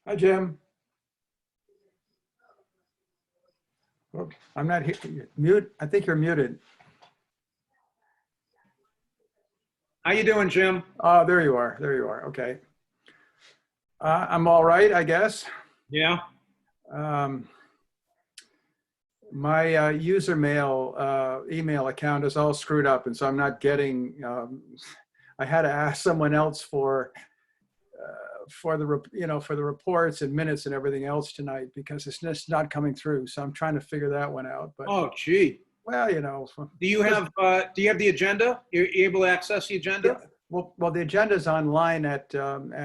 Hi, Jim. Oh, I'm not here. Mute. I think you're muted. How you doing, Jim? There you are. There you are. Okay. I'm all right, I guess. Yeah. Um, my user mail email account is all screwed up, and so I'm not getting. I had to ask someone else for the reports and minutes and everything else tonight because it's just not coming through. So I'm trying to figure that one out. But Oh, gee. well, Do you have the agenda? You're able to access the agenda? yeah, well, the agenda is online at Shutesbury,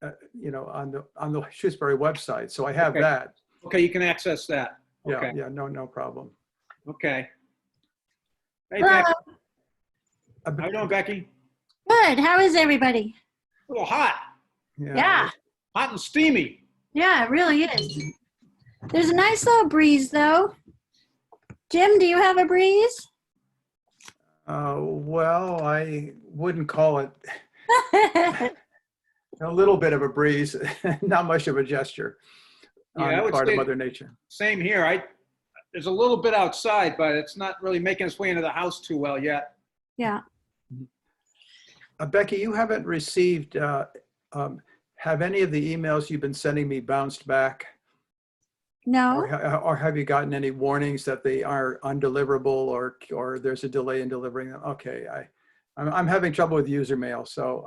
on the Shutesbury website. So I have Okay. that. Okay, you can access that. Yeah, Okay. yeah, no problem. Okay. Hey, Hello. Becky. How you doing, Becky? Good. How is everybody? A little hot. Yeah. Hot and steamy. Yeah, it really is. There's a nice little breeze, though. Jim, do you have a breeze? Well, I wouldn't call it a little bit of a breeze, not much of a gesture Yeah, on I the would part of say Mother Nature. same here. There's a little bit outside, but it's not really making its way into the house too well yet. Yeah. Becky, you haven't received, have any of the emails you've been sending me bounced back? No. Or have you gotten any warnings that they are undeliverable or there's a delay in delivering them? Okay, I'm having trouble with user mail, so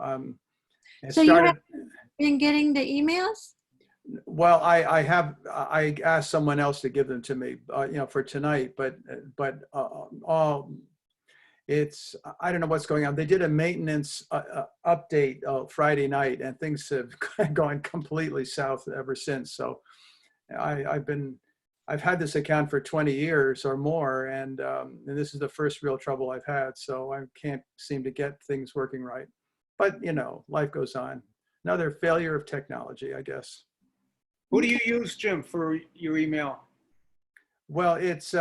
it So you started. have been getting the emails? Well, I asked someone else to give them to me, for tonight, but it's, I don't know what's going on. They did a maintenance update Friday night, and things have gone completely south ever since. So I've had this account for 20 years or more, and this is the first real trouble I've had. So I can't seem to get things working right. But life goes on. Another failure of technology, I guess. Who do you use, Jim, for your email? Well, it's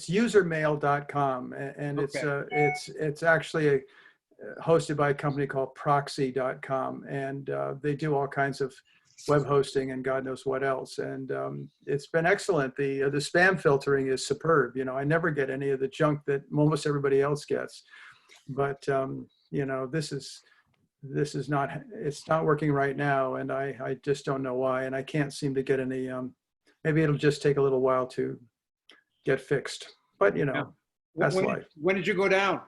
usermail.com, and it's actually hosted by a company called proxy.com, and they do all kinds of web hosting and God knows what else. And it's been excellent. The spam filtering is superb. I never get any of the junk that almost everybody else gets. But this is not, it's not working right now, and I just don't know why, and I can't seem to get any. Maybe it'll just take a little while to get fixed. But that's life. When did you go down?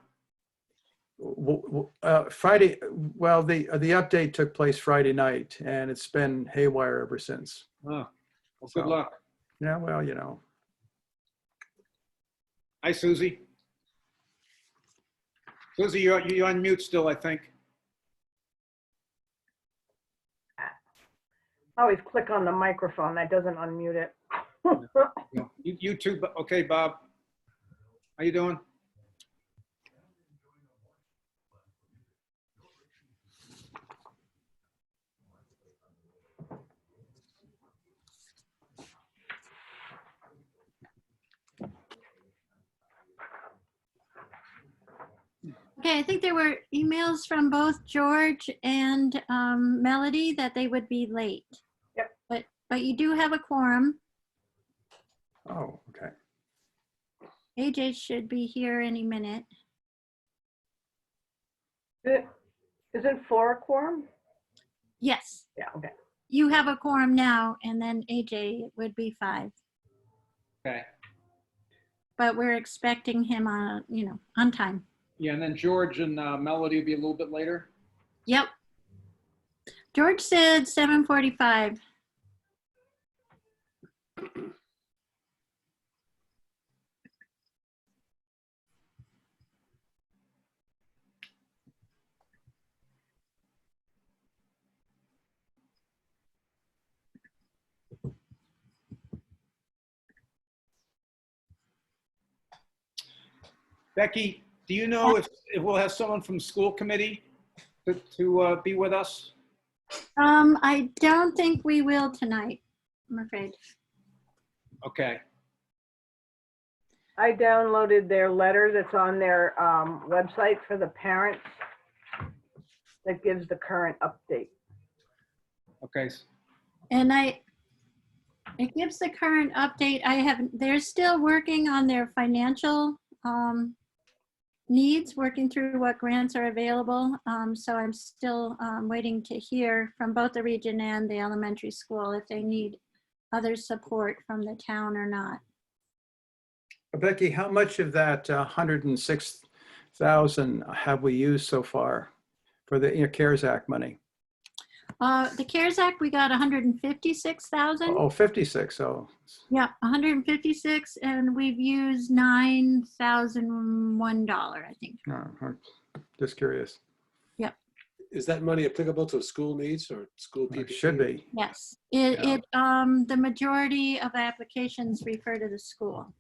Friday. Well, the update took place Friday night, and it's been haywire ever since. Oh, well, good luck. Yeah, well, Hi, Susie. Susie, you're on mute still, I think. I always click on the microphone. That doesn't unmute it. You too. Okay, Bob. How you doing? Okay, I think there were emails from both George and Melody that they would be late. Yep. But you do have a quorum. oh, okay. AJ should be here any minute. Isn't 4 a quorum? Yes, Yeah, okay. you have a quorum now, and then AJ would be 5. Okay. But we're expecting him on time. Yeah, and then George and Melody will be a little bit later. Yep. George said 7:45. Becky, do you know if we'll have someone from school committee to be with us? I don't think we will tonight, I'm afraid. Okay. I downloaded their letter that's on their website for the parents that gives the current update. Okay. And it gives the current update. They're still working on their financial needs, working through what grants are available. So I'm still waiting to hear from both the region and the elementary school if they need other support from the town or not. Becky, how much of that 106,000 have we used so far for the CARES Act money? The CARES Act, we got 156,000. Oh, 56. Oh, Yeah, 156, and we've used $9,001, I think. just curious. Is that money applicable to school needs or school It people? should be. Yes, Yeah. the majority of applications refer to the school.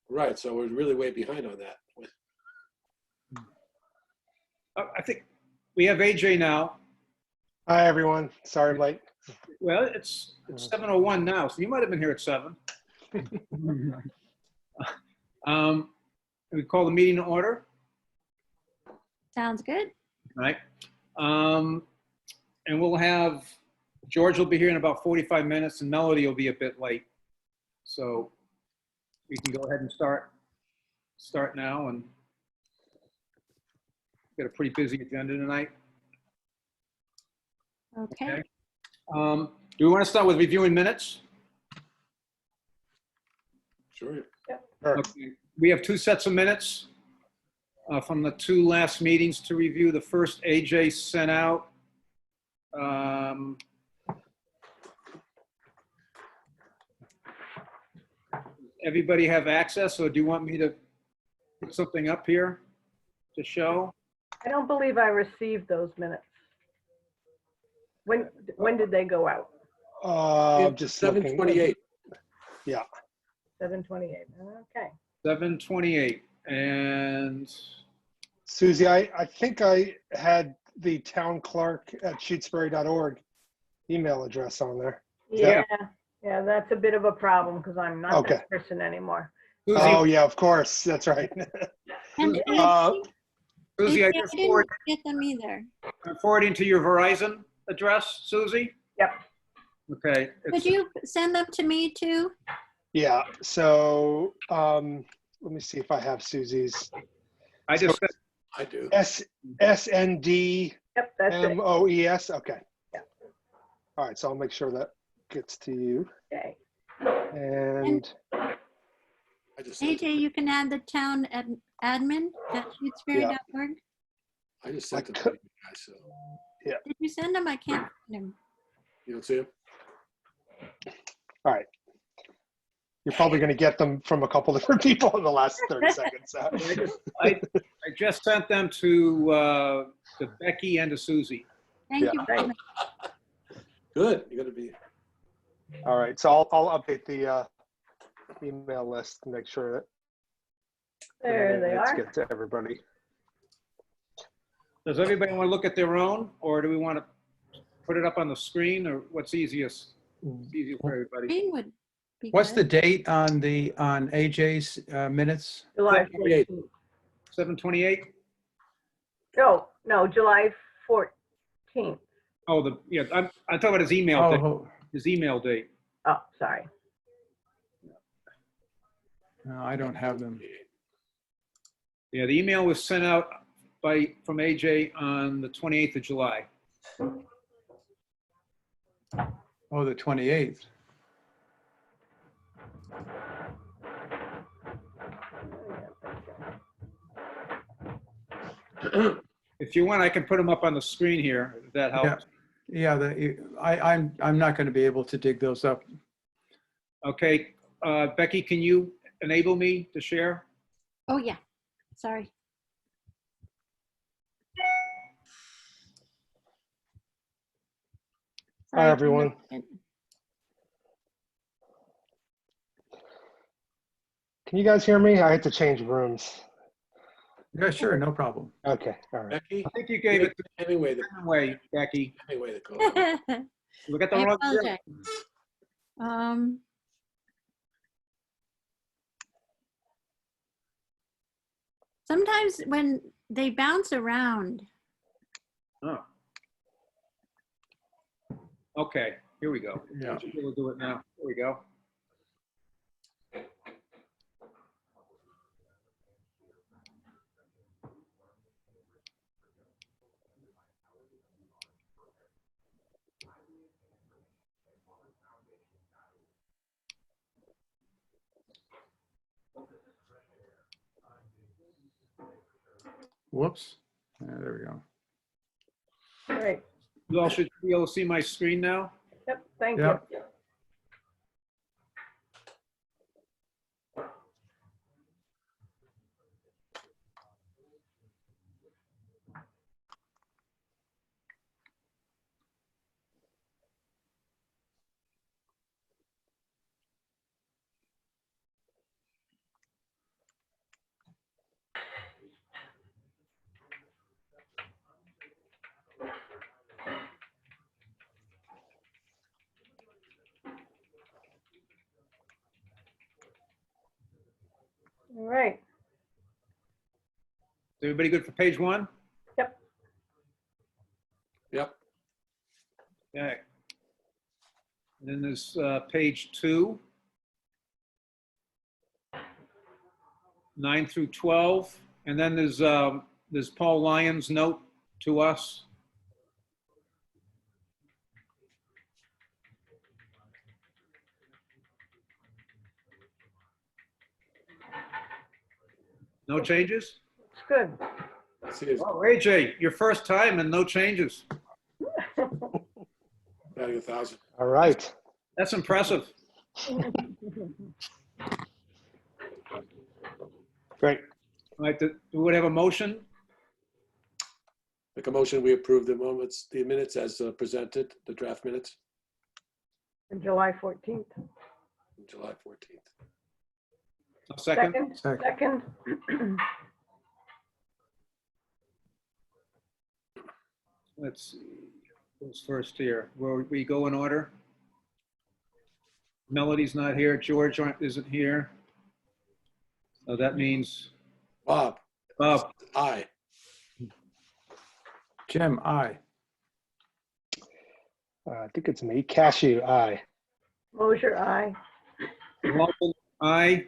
Right, so we're really way behind on that. I think we have AJ now. Hi, everyone. Sorry I'm late. Well, it's 7:01 now, so you might have been here at 7. We call the meeting to order, Sounds good. right? And we'll have, George will be here in about 45 minutes and Melody will be a bit late. So we can go ahead and start now, and got a pretty busy agenda tonight. Okay. Do we want to start with reviewing minutes? Sure. Okay. We have 2 sets of minutes from the 2 last meetings to review. The first AJ sent out. Everybody have access, or do you want me to put something up here to show? I don't believe I received those minutes. When did they go out? Just looking. 7:28. Yeah. 7:28. Okay. 7:28, and Susie, I think I had the town clerk at shutesbury.org email address on there. Yeah, yeah, that's a bit of a problem because I'm not Okay. that person anymore. Susie, Oh, yeah, of course. That's right. And Susie, I I just didn't get them either. I'm forwarding to your Verizon address, Susie? Yep. Okay. Could you send them to me too? Yeah. So let me see if I have Susie's. I just said, I do. SNDMOES. Yep, that's it. Okay. Yeah. All right. So I'll make sure that gets to you. Okay. And I just sent AJ, you can add the town admin at shutesbury.org. I just sent them to you guys, so Did you send them? I can't find them. you don't see them? all right. You're probably going to get them from a couple different people in the last 30 seconds. So. I just sent them to Becky and to Susie. Thank Yeah. you very much. Good, you're gonna be, All right. So I'll update the email list to make sure that There they let's are. get to everybody. Does everybody want to look at their own, or do we want to put it up on the screen, or what's easiest? Easier for everybody. Green would be What's the good. date on AJ's minutes? July 7:28. 14th. 7:28? No, July 14th. Oh, I'm talking about his email date. Oh, His email date. Oh, sorry. no, I don't have them. Yeah, the email was sent out from AJ on the 28th of July. Oh, the 28th. If you want, I can put them up on the screen here, if that helps. Yeah, I'm not going to be able to dig those up. Okay, Becky, can you enable me to share? Oh, yeah. Sorry. Hi, everyone. Can you guys hear me? I had to change rooms. Yeah, sure, no problem. Okay. All right. Becky? I think you gave it to Hemingway, the Hemingway, Becky. Hemingway, the code. We got the I wrong. apologize. Sometimes when they bounce around, Oh. Okay, here we go. Yeah. We'll do it now. Here we go. Whoops. There we go. Great. You all should be able to see my screen now. Yep, thank you. Yep. All right. Is everybody good for page one? Yep. Yep. Okay. And then there's page 2, 9 through 12. And then there's Paul Lyon's note to us. No changes? It's good. See, it's Oh, AJ, your first time and no changes. batting 1,000. All right. That's impressive. Great. All right, do we have a motion? Make a motion, we approve the minutes as presented, the draft minutes, July 14th. July 14th. A second? Second. Let's see. Who's first here? Will we go in order? Melody's not here. George isn't here. So that means Bob, Bob. aye. Jim, aye. I think it's me. Cashew, aye. Mosher, aye. Walton, aye.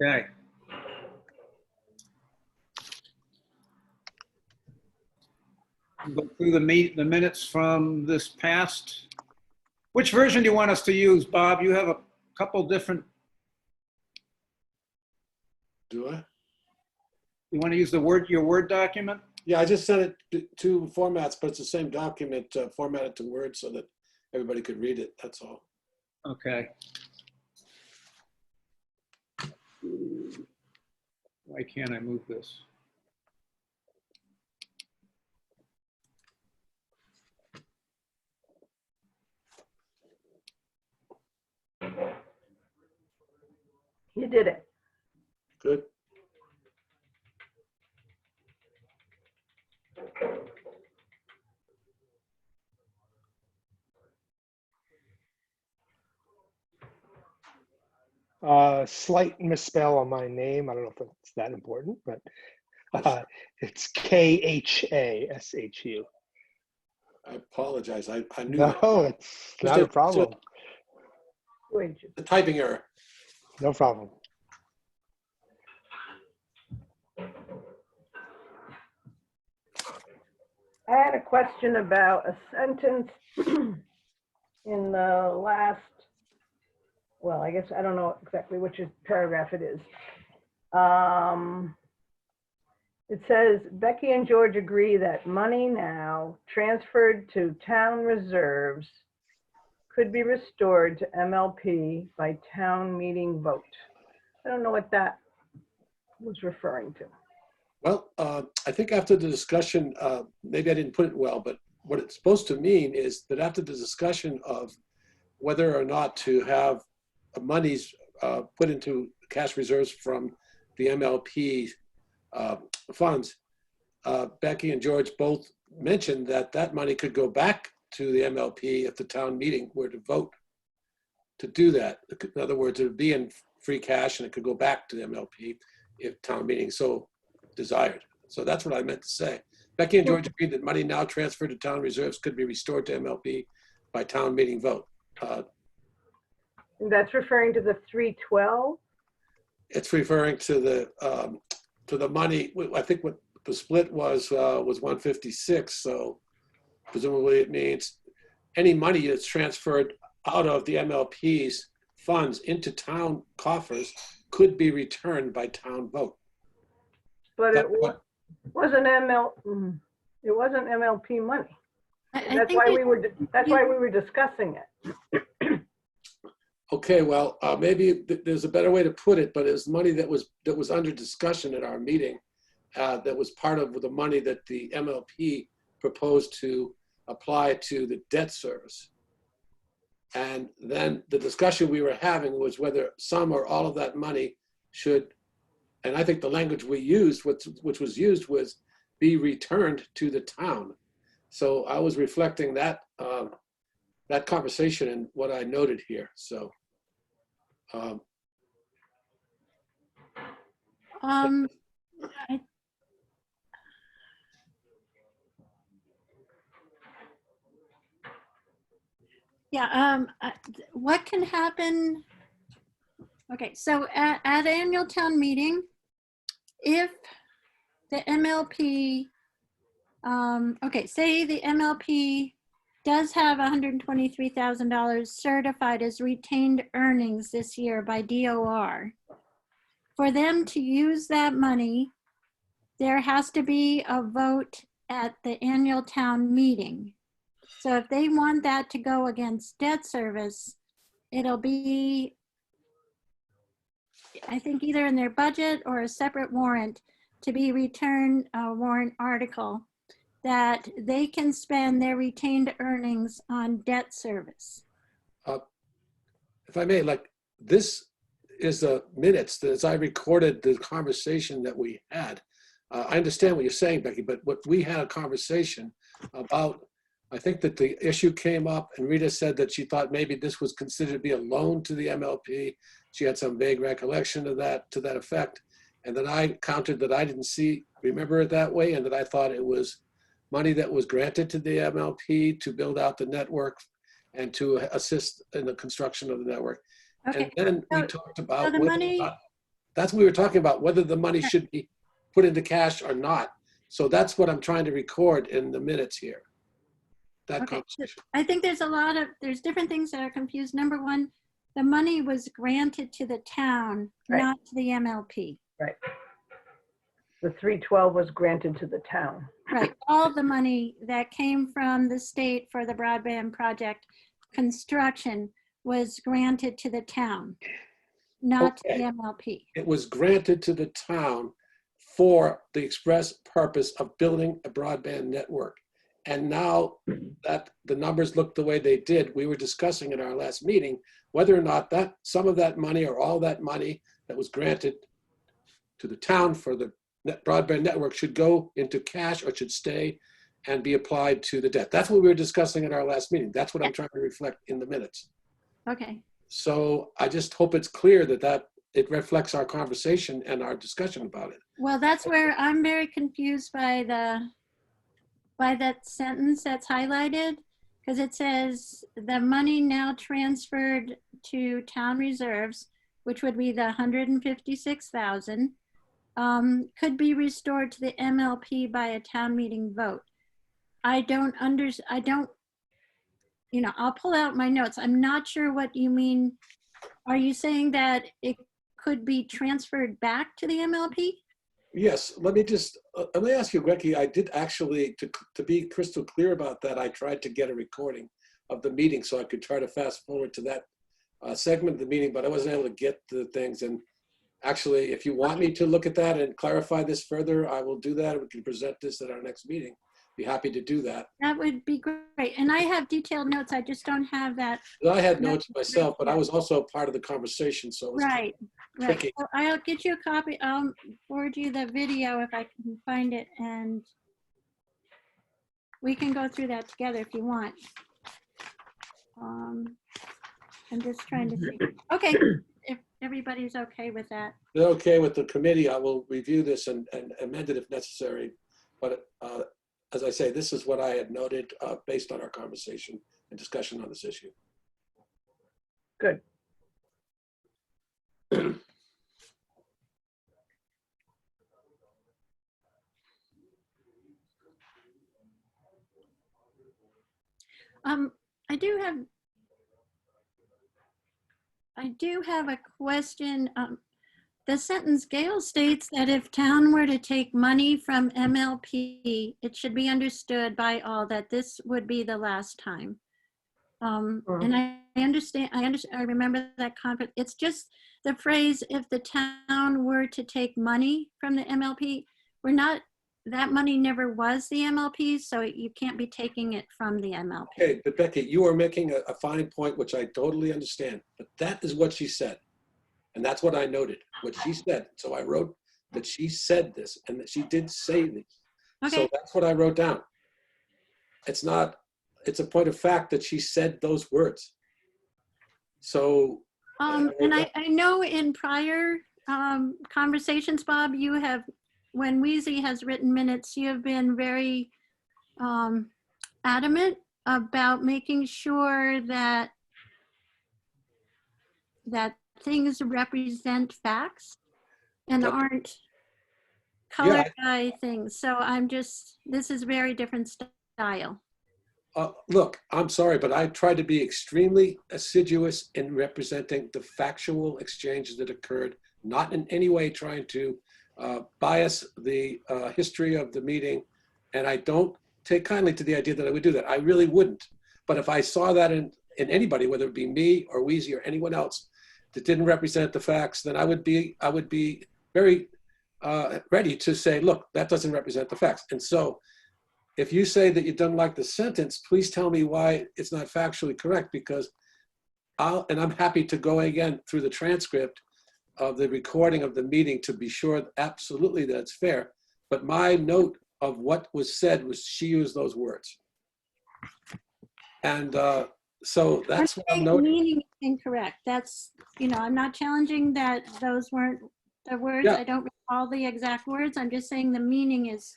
Okay. Go through the minutes from this past. Which version do you want us to use, Bob? You have a couple different. Do I? You want to use your Word document? Yeah, I just sent it to 2 formats, but it's the same document formatted to Word so that everybody could read it, that's all. Okay. Why can't I move this? You did it. Good. Slight misspell on my name. I don't know if it's that important, but it's Khashu. I apologize, I knew No, that. it's not a problem. Wait, The typing error. No problem. I had a question about a sentence in the last, well, I guess I don't know exactly which paragraph it is. It says, Becky and George agree that money now transferred to town reserves could be restored to MLP by town meeting vote. I don't know what that was referring to. Well, I think after the discussion, maybe I didn't put it well, but what it's supposed to mean is that after the discussion of whether or not to have monies put into cash reserves from the MLP funds, Becky and George both mentioned that that money could go back to the MLP if the town meeting were to vote to do that. In other words, it would be in free cash and it could go back to the MLP if town meeting so desired. So that's what I meant to say. Becky and George agreed that money now transferred to town reserves could be restored to MLP by town meeting vote. That's referring to the 312? It's referring to the money. I think what the split was 156. So presumably it means any money that's transferred out of the MLP's funds into town coffers could be returned by town vote. But That's it what- wasn't it wasn't MLP money. I That's think why that we were discussing it. Okay, well, maybe there's a better way to put it, but it's money that was under discussion at our meeting. That was part of the money that the MLP proposed to apply to the debt service. And then the discussion we were having was whether some or all of that money should, and I think the language we used, which was used, was be returned to the town. So I was reflecting that that conversation and what I noted here. So. I- Yeah, what can happen? Okay, so at annual town meeting, if the MLP, okay, say the MLP does have $123,000 certified as retained earnings this year by DOR. For them to use that money, there has to be a vote at the annual town meeting. So if they want that to go against debt service, it'll be, I think, either in their budget or a separate warrant to be returned, a warrant article that they can spend their retained earnings on debt service. If I may, like, this is the minutes that as I recorded the conversation that we had. I understand what you're saying, Becky, but what we had a conversation about, I think that the issue came up and Rita said that she thought maybe this was considered to be a loan to the MLP. She had some vague recollection of that, to that effect. And then I countered that I didn't remember it that way, and that I thought it was money that was granted to the MLP to build out the network and to assist in the construction of the network. Okay. And then we So- talked about so the whether money- or not, that's what we were talking about, whether the money should be put into cash or not. So that's what I'm trying to record in the minutes here. That Okay, conversation. I think there's different things that are confused. Number one, the money was granted to the town, Right. not to the MLP. Right. The 312 was granted to the town. Right, all the money that came from the state for the broadband project construction was granted to the town, not to the Okay. MLP. It was granted to the town for the express purpose of building a broadband network. And now that the numbers look the way they did, we were discussing in our last meeting whether or not that some of that money or all that money that was granted to the town for the broadband network should go into cash or should stay and be applied to the debt. That's what we were discussing in our last meeting. That's what I'm trying to reflect in the minutes. Okay, So I just hope it's clear that it reflects our conversation and our discussion about it. well, that's where I'm very confused by that sentence that's highlighted, because it says the money now transferred to town reserves, which would be the 156,000, could be restored to the MLP by a town meeting vote. I'll pull out my notes. I'm not sure what you mean. Are you saying that it could be transferred back to the MLP? Yes, let me ask you, Becky, I did actually, to be crystal clear about that, I tried to get a recording of the meeting so I could try to fast forward to that segment of the meeting, but I wasn't able to get the things. And actually, if you want me to look at that and clarify this further, I will do that. We can present this at our next meeting. Be happy to do that. That would be great. And I have detailed notes. I just don't have that. I had notes myself, but I was also part of the conversation, so it was Right. tricky. So I'll get you a copy. I'll forward you the video if I can find it, and we can go through that together if you want. I'm just trying to see. Okay, if everybody's okay with that. They're okay with the committee, I will review this and amend it if necessary. But as I say, this is what I had noted based on our conversation and discussion on this issue. Good. I do have I do have a question. The sentence Gail states that if town were to take money from MLP, it should be understood by all that this would be the last time. And I understand, I remember that conference. It's just the phrase, if the town were to take money from the MLP, that money never was the MLP, so you can't be taking it from the MLP. Okay, but Becky, you are making a fine point, which I totally understand, but that is what she said. And that's what I noted, what she said. So I wrote that she said this and that she did say this. Okay. So that's what I wrote down. It's not, it's a point of fact that she said those words. So. And I know in prior conversations, Bob, you have, when Wheezy has written minutes, you have been very adamant about making sure that things represent facts and Yep. aren't colored by things. So this is very different style. Look, I'm sorry, but I tried to be extremely assiduous in representing the factual exchanges that occurred, not in any way trying to bias the history of the meeting. And I don't take kindly to the idea that I would do that. I really wouldn't. But if I saw that in anybody, whether it be me or Wheezy or anyone else that didn't represent the facts, then I would be very ready to say, look, that doesn't represent the facts. And so if you say that you don't like the sentence, please tell me why it's not factually correct, because I'm happy to go again through the transcript of the recording of the meeting to be sure absolutely that it's fair. But my note of what was said was she used those words. And so that's what I'm noting. Meaning is incorrect. That's, I'm not challenging that those weren't the words. Yeah. I don't recall the exact words. I'm just saying the meaning is,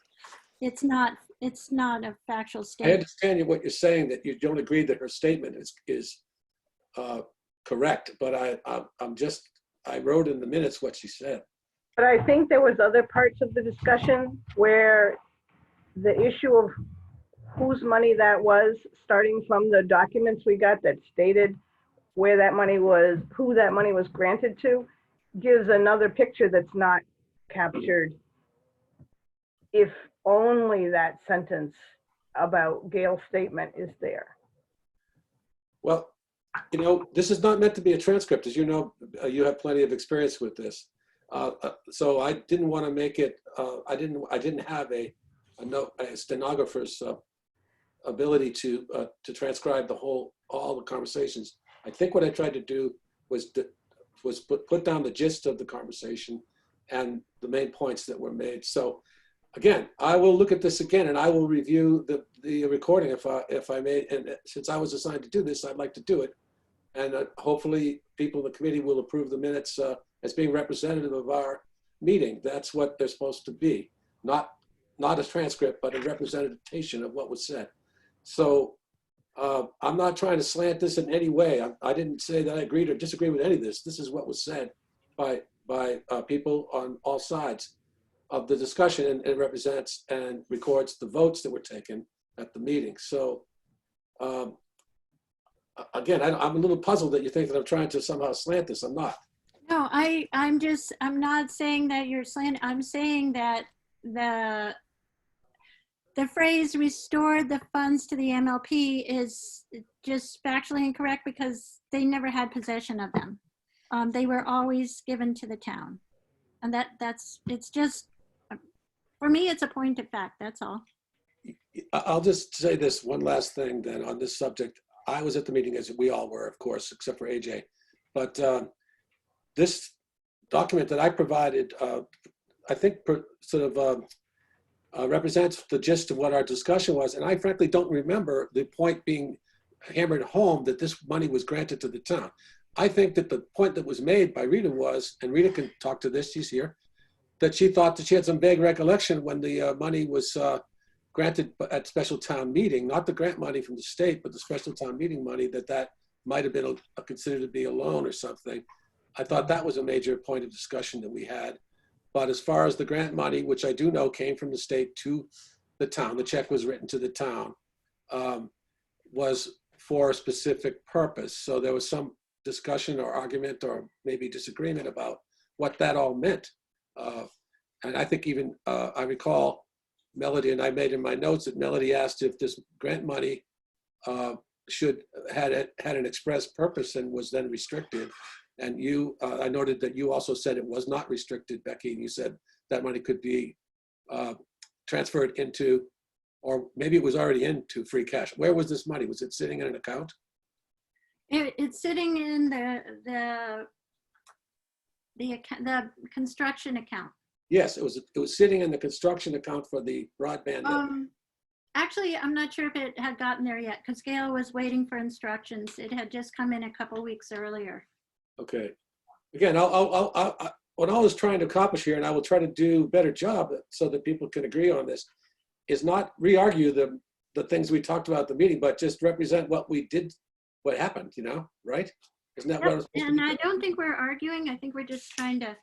it's not a factual I statement. understand what you're saying, that you don't agree that her statement is correct, but I wrote in the minutes what she said. But I think there was other parts of the discussion where the issue of whose money that was, starting from the documents we got that stated where that money was, who that money was granted to, gives another picture that's not captured if only that sentence about Gail's statement is there. Well, this is not meant to be a transcript. As you know, you have plenty of experience with this. So I didn't want to make it, I didn't have a stenographer's ability to transcribe all the conversations. I think what I tried to do was put down the gist of the conversation and the main points that were made. So again, I will look at this again and I will review the recording if I may. And since I was assigned to do this, I'd like to do it. And hopefully people in the committee will approve the minutes as being representative of our meeting. That's what they're supposed to be. Not a transcript, but a representation of what was said. So I'm not trying to slant this in any way. I didn't say that I agreed or disagreed with any of this. This is what was said by people on all sides of the discussion, and it represents and records the votes that were taken at the meeting. So again, I'm a little puzzled that you think that I'm trying to somehow slant this. I'm not. No, I'm not saying that you're slanting. I'm saying that the phrase restored the funds to the MLP is just factually incorrect because they never had possession of them. They were always given to the town. And it's just, for me, it's a point of fact, that's all. I'll just say this one last thing then on this subject. I was at the meeting, as we all were, of course, except for AJ. But this document that I provided, I think represents the gist of what our discussion was. And I frankly don't remember the point being hammered home that this money was granted to the town. I think that the point that was made by Rita was, and Rita can talk to this, she's here, that she thought that she had some vague recollection when the money was granted at special town meeting, not the grant money from the state, but the special town meeting money, that might have been considered to be a loan or something. I thought that was a major point of discussion that we had. But as far as the grant money, which I do know came from the state to the town, the check was written to the town, was for a specific purpose. So there was some discussion or argument or maybe disagreement about what that all meant. And I think even, I recall Melody and I made in my notes that Melody asked if this grant money had an express purpose and was then restricted. And you, I noted that you also said it was not restricted, Becky, and you said that money could be transferred into, or maybe it was already into free cash. Where was this money? Was it sitting in an account? It's sitting in the construction account. Yes, it was sitting in the construction account for the broadband. Actually, I'm not sure if it had gotten there yet because Gail was waiting for instructions. It had just come in a couple weeks earlier. Okay. Again, what I was trying to accomplish here, and I will try to do a better job so that people can agree on this, is not re-argue the things we talked about at the meeting, but just represent what we did, what happened, you know, right? Isn't that what I was supposed to And do? I don't think we're arguing. I think we're just trying to.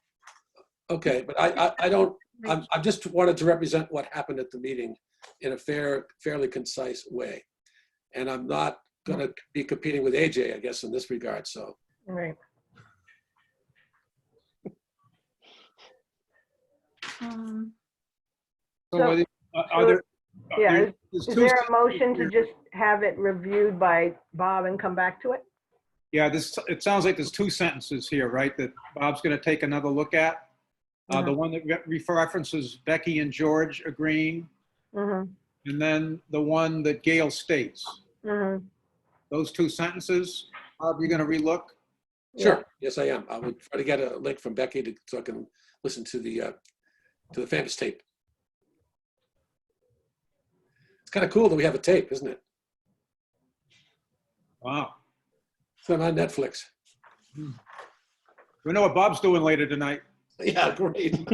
Okay, but I just wanted to represent what happened at the meeting in a fairly concise way. And I'm not going to be competing with AJ, I guess, in this regard, so. Right. So are there, Yeah, there's is two there a sentences motion to here. just have it reviewed by Bob and come back to it? Yeah, it sounds like there's two sentences here, right, that Bob's going to take another look at. The one that references Becky and George agreeing, Mm-hmm, and then the one that Gail states. mm-hmm. Those two sentences, Bob, you're going to relook? Sure, yes, I am. I would try to get a link from Becky so I can listen to the Famous tape. It's kind of cool that we have a tape, isn't it? Wow. It's on Netflix. We know what Bob's doing later tonight. Yeah, great.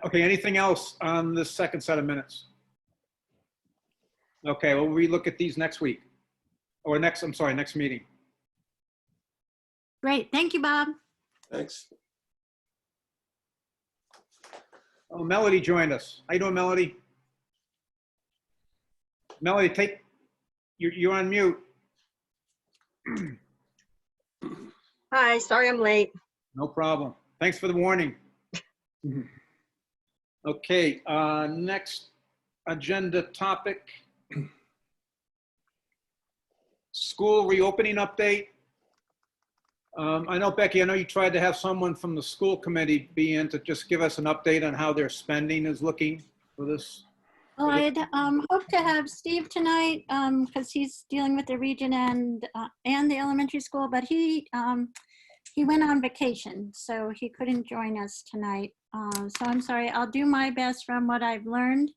Okay, anything else on this second set of minutes? Okay, we'll relook at these next week. Or next meeting. Great. Thank you, Bob. Thanks. Oh, Melody joined us. How you doing, Melody? Melody, you're on mute. Hi, sorry I'm late. No problem. Thanks for the warning. Okay, next agenda topic. School reopening update. I know, Becky, I know you tried to have someone from the school committee be in to just give us an update on how their spending is looking for this. Well, I'd hoped to have Steve tonight because he's dealing with the region and the elementary school, but he went on vacation, so he couldn't join us tonight. So I'm sorry. I'll do my best from what I've learned.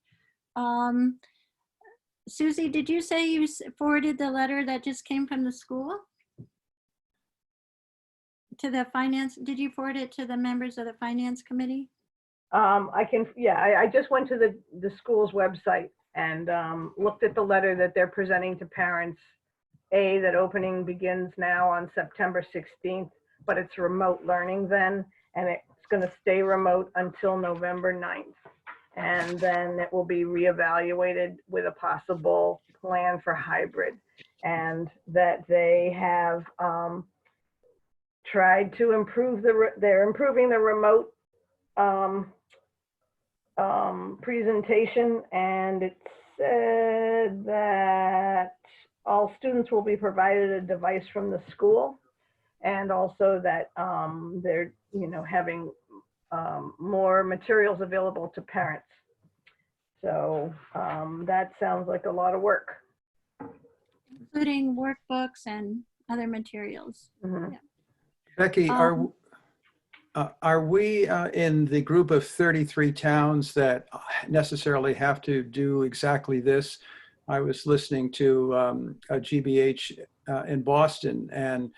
Susie, did you say you forwarded the letter that just came from the school to the finance? Did you forward it to the members of the finance committee? I just went to the school's website and looked at the letter that they're presenting to parents. That opening begins now on September 16th, but it's remote learning then, and it's going to stay remote until November 9th. And then it will be reevaluated with a possible plan for hybrid, and that they have tried to improve they're improving the remote presentation, and it said that all students will be provided a device from the school, and also that they're having more materials available to parents. So that sounds like a lot of work. Including workbooks and other materials. Mm-hmm. Yeah. Becky, are we in the group of 33 towns that necessarily have to do exactly this? I was listening to a GBH in Boston, and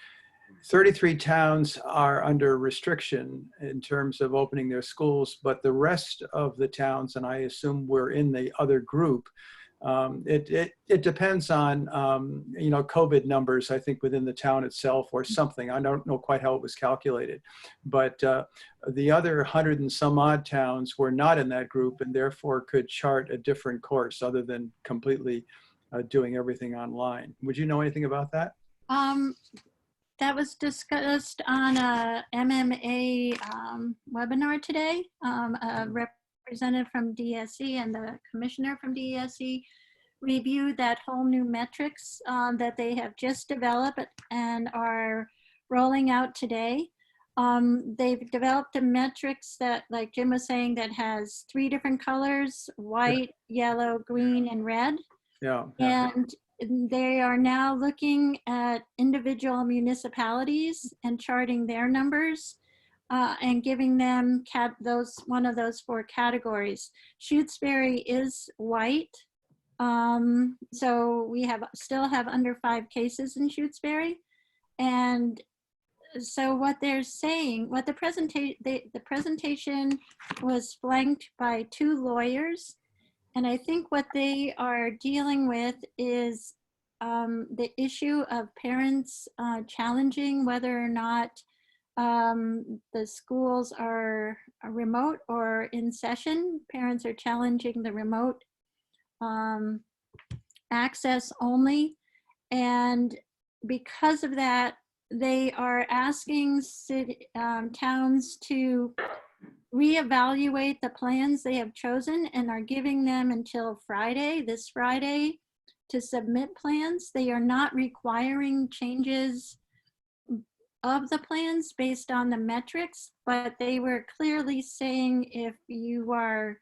33 towns are under restriction in terms of opening their schools, but the rest of the towns, and I assume we're in the other group, it depends on, COVID numbers, I think, within the town itself or something. I don't know quite how it was calculated, but the other 100 and some odd towns were not in that group and therefore could chart a different course other than completely doing everything online. Would you know anything about that? That was discussed on a MMA webinar today. A representative from DSE and the commissioner from DSE reviewed that whole new metrics that they have just developed and are rolling out today. They've developed a metrics that, like Jim was saying, that has 3 different colors: white, yellow, green, and red. Yeah. And they are now looking at individual municipalities and charting their numbers and giving them one of those 4 categories. Shutesbury is white. So we still have under 5 cases in Shutesbury. And so what they're saying, the presentation was flanked by 2 lawyers. And I think what they are dealing with is the issue of parents challenging whether or not the schools are remote or in session. Parents are challenging the remote access only. And because of that, they are asking towns to reevaluate the plans they have chosen and are giving them until this Friday, to submit plans. They are not requiring changes of the plans based on the metrics, but they were clearly saying if you are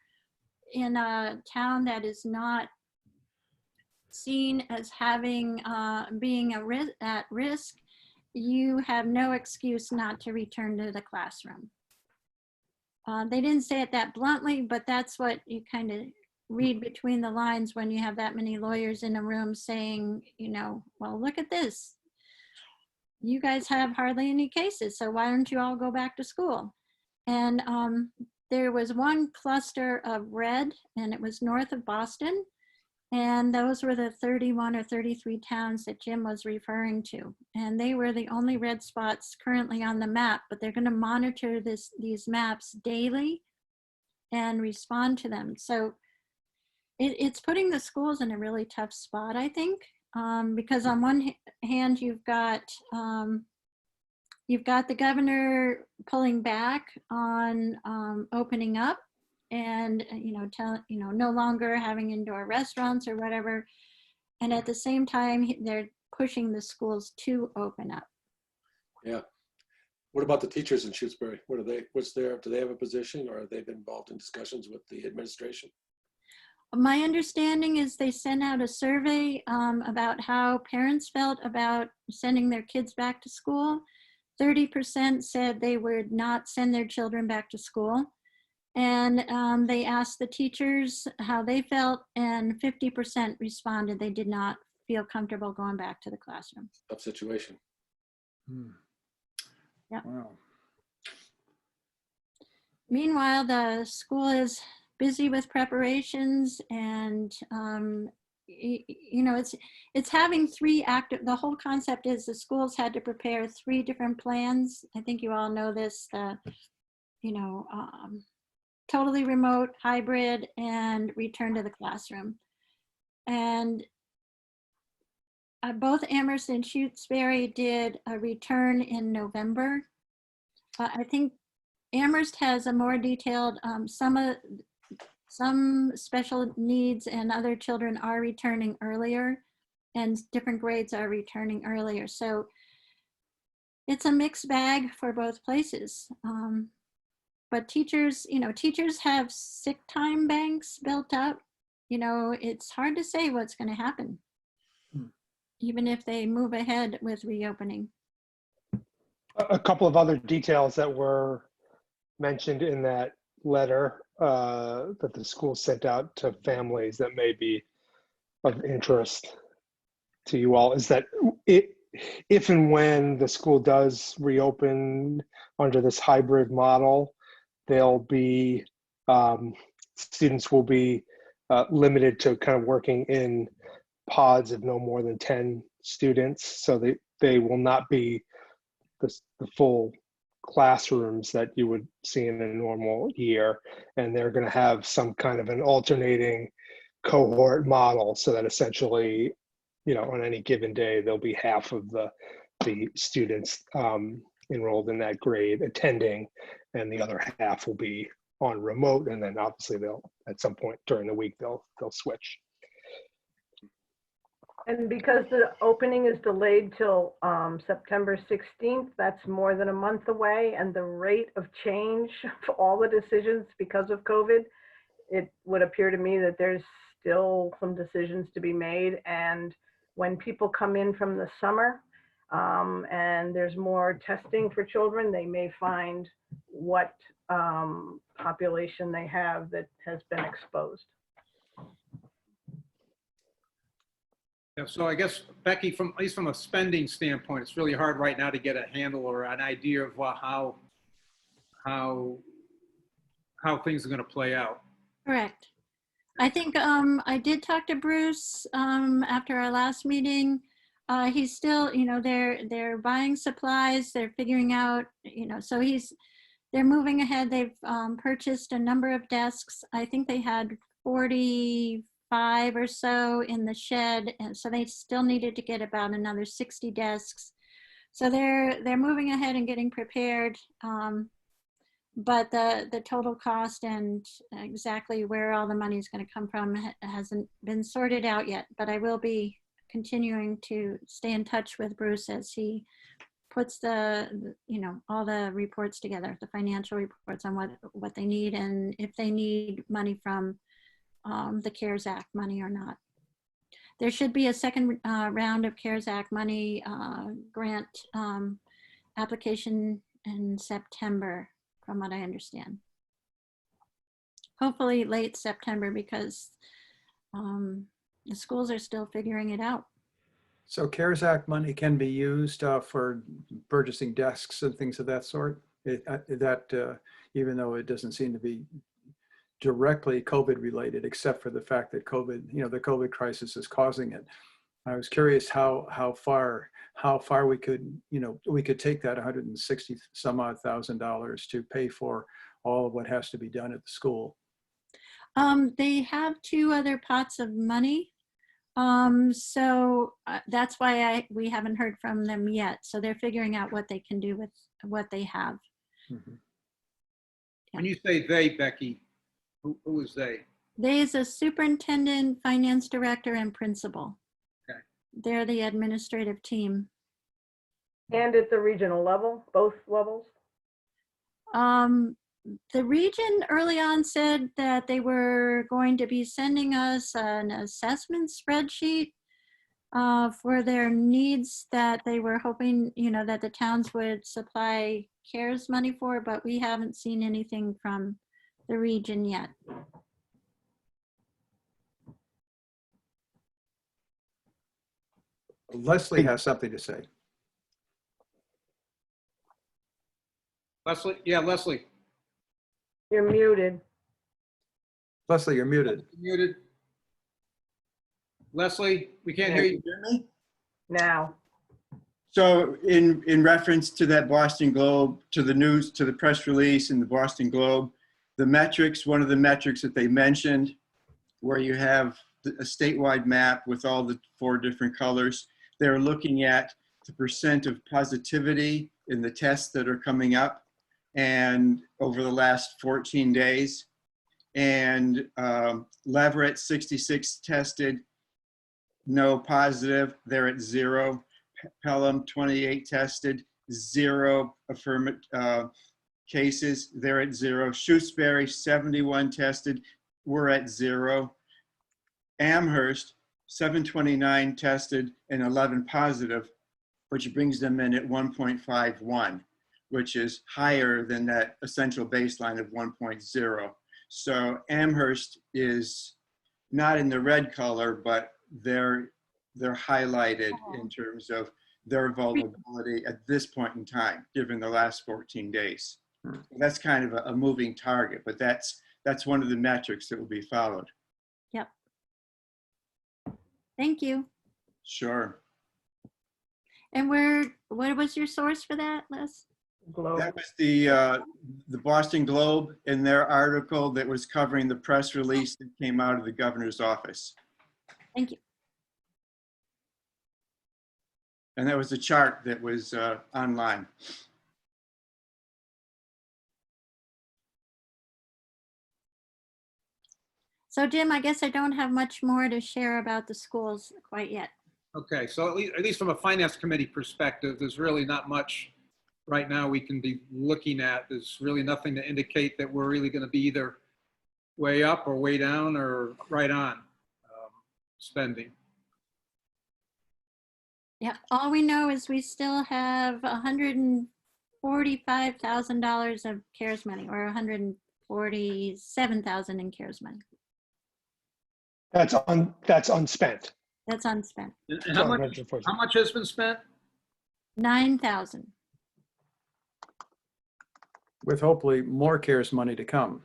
in a town that is not seen as having being at risk, you have no excuse not to return to the classroom. They didn't say it that bluntly, but that's what you kind of read between the lines when you have that many lawyers in a room saying, well, look at this. You guys have hardly any cases, so why don't you all go back to school? And there was one cluster of red, and it was north of Boston. And those were the 31 or 33 towns that Jim was referring to. And they were the only red spots currently on the map, but they're going to monitor these maps daily and respond to them. So it's putting the schools in a really tough spot, I think, because on one hand, you've got the governor pulling back on opening up, and no longer having indoor restaurants or whatever, and at the same time they're pushing the schools to open up. Yeah. What about the teachers in Shutesbury? Do they have a position, or have they been involved in discussions with the administration? My understanding is they sent out a survey about how parents felt about sending their kids back to school. 30% said they would not send their children back to school. And they asked the teachers how they felt, and 50% responded they did not feel comfortable going back to the classroom. Tough situation. Yeah. Wow. Meanwhile, the school is busy with preparations, and it's having 3 active. The whole concept is the schools had to prepare 3 different plans. I think you all know this. Totally remote, hybrid, and return to the classroom. And both Amherst and Shutesbury did a return in November. I think Amherst has a more detailed, some special needs and other children are returning earlier, and different grades are returning earlier. So it's a mixed bag for both places. But teachers have sick time banks built up. It's hard to say what's going to happen, even if they move ahead with reopening. A couple of other details that were mentioned in that letter that the school sent out to families that may be of interest to you all is that if and when the school does reopen under this hybrid model, there'll be students will be limited to kind of working in pods of no more than 10 students, so they will not be the full classrooms that you would see in a normal year, and they're going to have some kind of an alternating cohort model, so that essentially, on any given day, there'll be half of the students enrolled in that grade attending, and the other half will be on remote, and then obviously they'll, at some point during the week, they'll switch. And because the opening is delayed till September 16th, that's more than a month away, and the rate of change for all the decisions because of COVID, it would appear to me that there's still some decisions to be made. And when people come in from the summer and there's more testing for children, they may find what population they have that has been exposed. Yeah, so I guess, Becky, at least from a spending standpoint, it's really hard right now to get a handle or an idea of how things are going to play out. Correct. I think I did talk to Bruce after our last meeting. He's still, they're buying supplies, they're figuring out, so they're moving ahead. They've purchased a number of desks. I think they had 45 or so in the shed, and so they still needed to get about another 60 desks. So they're moving ahead and getting prepared. But the total cost and exactly where all the money is going to come from hasn't been sorted out yet. But I will be continuing to stay in touch with Bruce as he puts all the reports together, the financial reports on what they need, and if they need money from the CARES Act money or not. There should be a second round of CARES Act money grant application in September, from what I understand. Hopefully late September, because the schools are still figuring it out. So CARES Act money can be used for purchasing desks and things of that sort. Even though it doesn't seem to be directly COVID related, except for the fact that COVID, the COVID crisis is causing it. I was curious how far we could, we could take that 160 some odd $1,000 to pay for all of what has to be done at the school. They have 2 other pots of money. So that's why we haven't heard from them yet. So they're figuring out what they can do with what they have. Mm-hmm. When you say they, Becky, who is they? They is a superintendent, finance director, and principal. Okay. They're the administrative team. And at the regional level, both levels? The region early on said that they were going to be sending us an assessment spreadsheet for their needs that they were hoping, that the towns would supply CARES money for, but we haven't seen anything from the region yet. Leslie has something to say. Leslie? Yeah, Leslie. You're muted. Leslie, you're muted. Muted. Leslie, we can't hear you. Hear me? Now. So in reference to that Boston Globe, to the news, to the press release in the Boston Globe, the metrics, one of the metrics that they mentioned, where you have a statewide map with all the 4 different colors, they're looking at the % of positivity in the tests that are coming up and over the last 14 days. And Leverett, 66 tested, no positive, they're at 0. Pelham, 28 tested, 0 affirmative cases, they're at 0. Shutesbury, 71 tested, we're at 0. Amherst, 729 tested and 11 positive, which brings them in at 1.51, which is higher than that essential baseline of 1.0. So Amherst is not in the red color, but they're highlighted in terms of their vulnerability at this point in time, given the last 14 days. That's kind of a moving target, but that's one of the metrics that will be followed. Yep. Thank you. Sure. And what was your source for that, Les? Globe. That was the Boston Globe in their article that was covering the press release that came out of the governor's office. Thank you. And that was the chart that was online. So Jim, I guess I don't have much more to share about the schools quite yet. Okay, so at least from a finance committee perspective, there's really not much right now we can be looking at. There's really nothing to indicate that we're really going to be either way up or way down or right on spending. Yeah, all we know is we still have $145,000 of CARES money, or $147,000 in CARES money. That's unspent. That's unspent. And So how 140. much has been spent? 9,000. With hopefully more CARES money to come.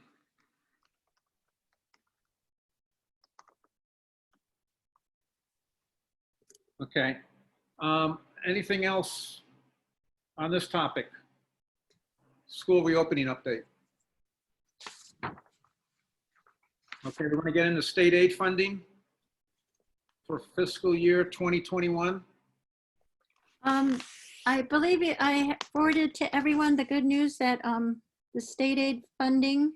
Okay. Anything else on this topic? School reopening update. Okay, we're going to get into state aid funding for fiscal year 2021. I believe I forwarded to everyone the good news that the state aid funding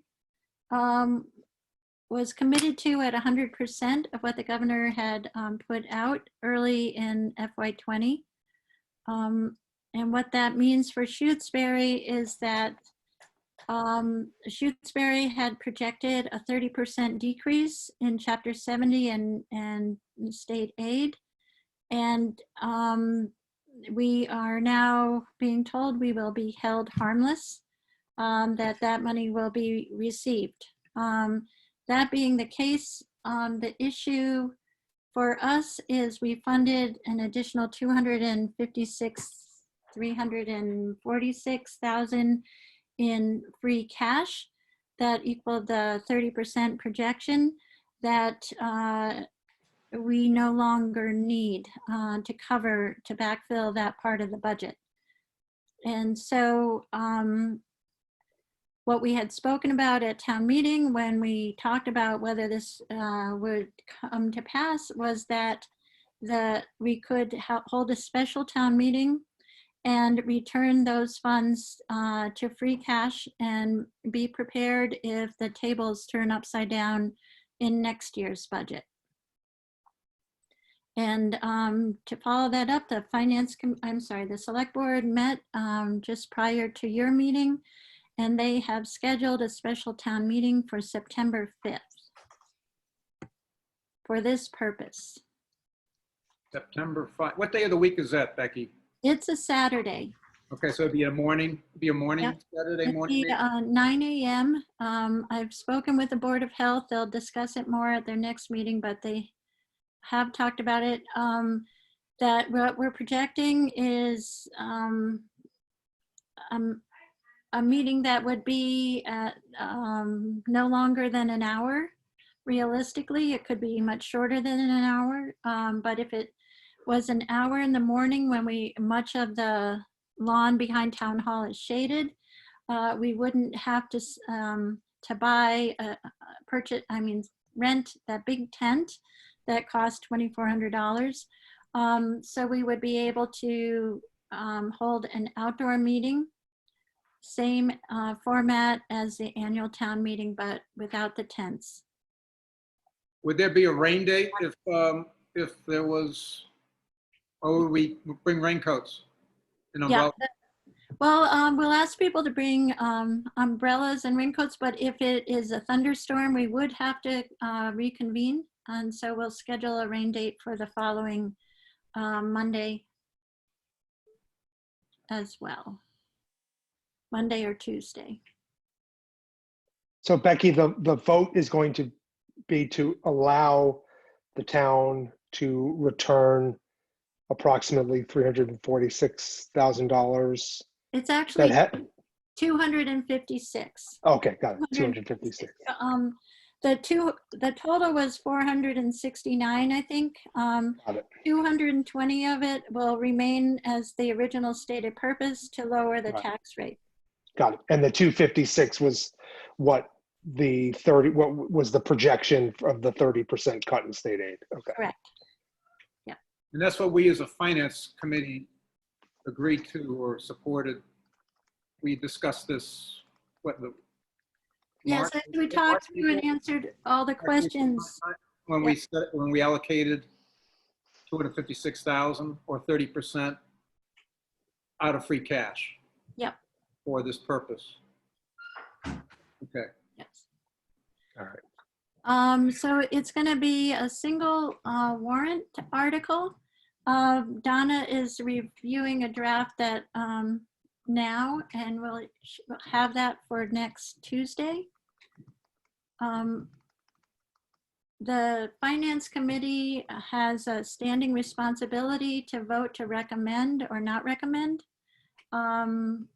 was committed to at 100% of what the governor had put out early in FY20. And what that means for Shutesbury is that Shutesbury had projected a 30% decrease in Chapter 70 and state aid. And we are now being told we will be held harmless, that money will be received. That being the case, the issue for us is we funded an additional $346,000 in free cash that equaled the 30% projection that we no longer need to backfill that part of the budget. And so what we had spoken about at town meeting when we talked about whether this would come to pass was that we could hold a special town meeting and return those funds to free cash and be prepared if the tables turn upside down in next year's budget. And to follow that up, the select board met just prior to your meeting, and they have scheduled a special town meeting for September 5th for this purpose. September 5th. What day of the week is that, Becky? It's a Saturday. Okay, so it'd be a morning, Yep. Saturday morning. It'd be 9 a.m. I've spoken with the Board of Health. They'll discuss it more at their next meeting, but they have talked about it. That what we're projecting is a meeting that would be at no longer than an hour. Realistically, it could be much shorter than an hour, but if it was an hour in the morning when much of the lawn behind Town Hall is shaded, we wouldn't have to buy, rent that big tent that costs $2,400. So we would be able to hold an outdoor meeting, same format as the annual town meeting, but without the tents. Would there be a rain date if there was, or would we bring raincoats and umbrellas? Yeah. Well, we'll ask people to bring umbrellas and raincoats, but if it is a thunderstorm, we would have to reconvene. And so we'll schedule a rain date for the following Monday as well. Monday or Tuesday. So Becky, the vote is going to be to allow the town to return approximately $346,000. It's actually That 256. okay, got it. 256. The total was 469, I think. Got it. 220 of it will remain as the original stated purpose to lower the Right. tax rate. Got it. And the 256 was what what was the projection of the 30% cut in state aid? Okay. Correct. And that's what we as a finance committee agreed to or supported. We discussed this, Yes, March- we talked through and answered all the questions. when we allocated 256,000 or 30% out of free cash. Yep. For this purpose. Okay. Yes. All right. So it's going to be a single warrant article. Donna is reviewing a draft that now, and we'll have that for next Tuesday. The Finance Committee has a standing responsibility to vote to recommend or not recommend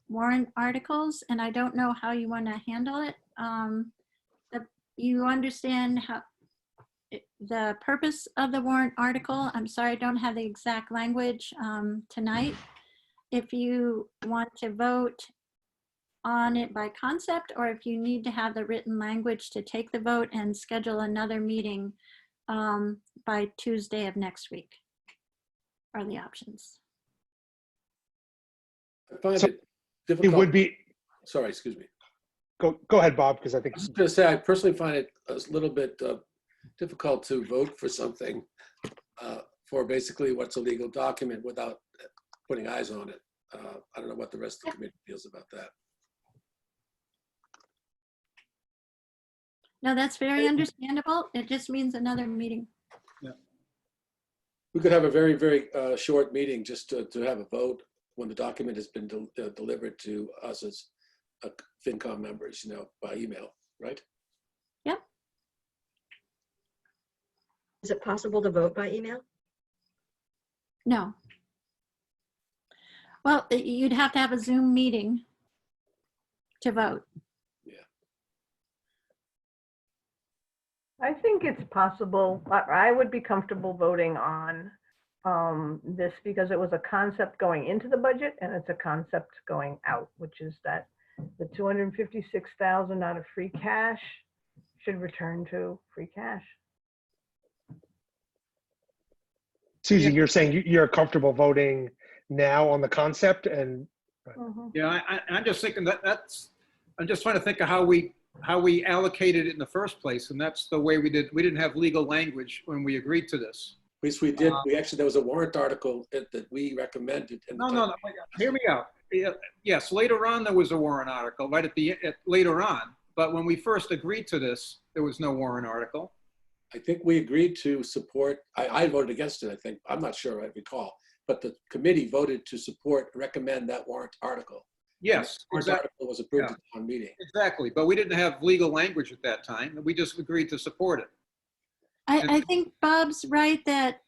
warrant articles, and I don't know how you want to handle it. You understand how the purpose of the warrant article. I'm sorry, I don't have the exact language tonight. If you want to vote on it by concept, or if you need to have the written language to take the vote and schedule another meeting by Tuesday of next week, are the options. I find So it difficult. It would be, Sorry, excuse me. go ahead, Bob, because I think I was just going to say, I personally find it a little bit difficult to vote for something for basically what's a legal document without putting eyes on it. I don't know what the rest of the committee feels about that. No, that's very understandable. It just means another meeting. We could have a very, very short meeting just to have a vote when the document has been delivered to us as FinCom members, by email, right? Yep. Is it possible to vote by email? No. Well, you'd have to have a Zoom meeting to vote. I think it's possible. I would be comfortable voting on this because it was a concept going into the budget and it's a concept going out, which is that the 256,000 out of free cash should return to free cash. Susie, you're saying you're comfortable voting now on the concept and Yeah, I'm just thinking I'm just trying to think of how we allocated it in the first place, and that's the way we did. We didn't have legal language when we agreed to this. At least we did. There was a warrant article that we recommended. No. Hear me out. Yes, later on there was a warrant article right later on, but when we first agreed to this, there was no warrant article. I think we agreed to support. I voted against it. I think I'm not sure I recall, but the committee voted to recommend that warrant article. Yes, the warrant article was approved at town meeting. Exactly, but we didn't have legal language at that time. We just agreed to support it. I think Bob's right that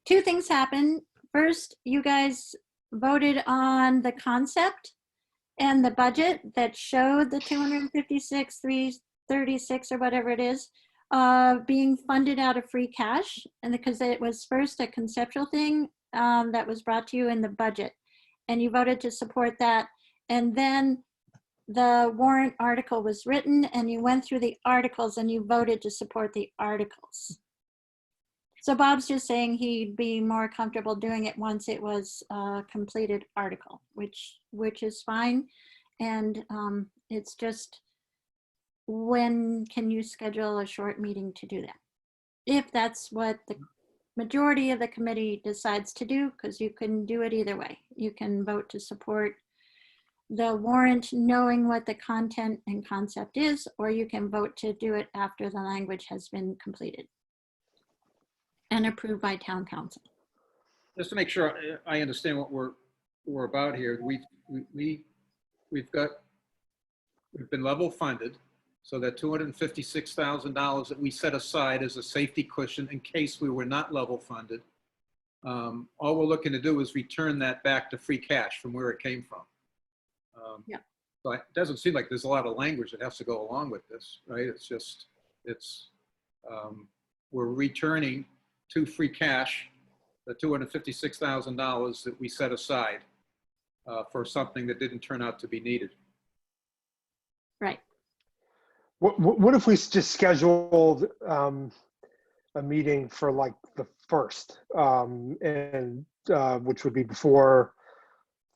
two things happened. First, you guys voted on the concept and the budget that showed the 256, 336 or whatever it is being funded out of free cash. And because it was first a conceptual thing that was brought to you in the budget, and you voted to support that. And then the warrant article was written and you went through the articles and you voted to support the articles. So Bob's just saying he'd be more comfortable doing it once it was a completed article, which is fine. And it's just, when can you schedule a short meeting to do that? If that's what the majority of the committee decides to do, because you can do it either way. You can vote to support the warrant knowing what the content and concept is, or you can vote to do it after the language has been completed and approved by town council. Just to make sure I understand what we're about here, we've been level funded, so that $256,000 that we set aside as a safety cushion in case we were not level funded. All we're looking to do is return that back to free cash from where it came from. Yeah. So it doesn't seem like there's a lot of language that has to go along with this, right? It's just. It's, we're returning to free cash the $256,000 that we set aside for something that didn't turn out to be needed. Right. What if we just scheduled a meeting for like the 1st, and which would be before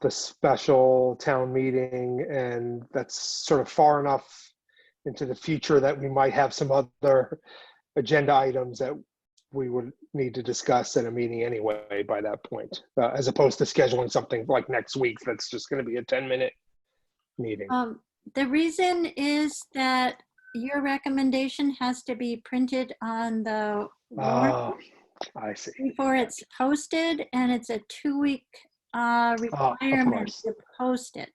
the special town meeting, and that's sort of far enough into the future that we might have some other agenda items that we would need to discuss at a meeting anyway by that point, as opposed to scheduling something like next week that's just going to be a 10-minute meeting. The reason is that your recommendation has to be printed on the warrant Oh, I see. before it's posted, and it's a 2-week requirement course. to post it.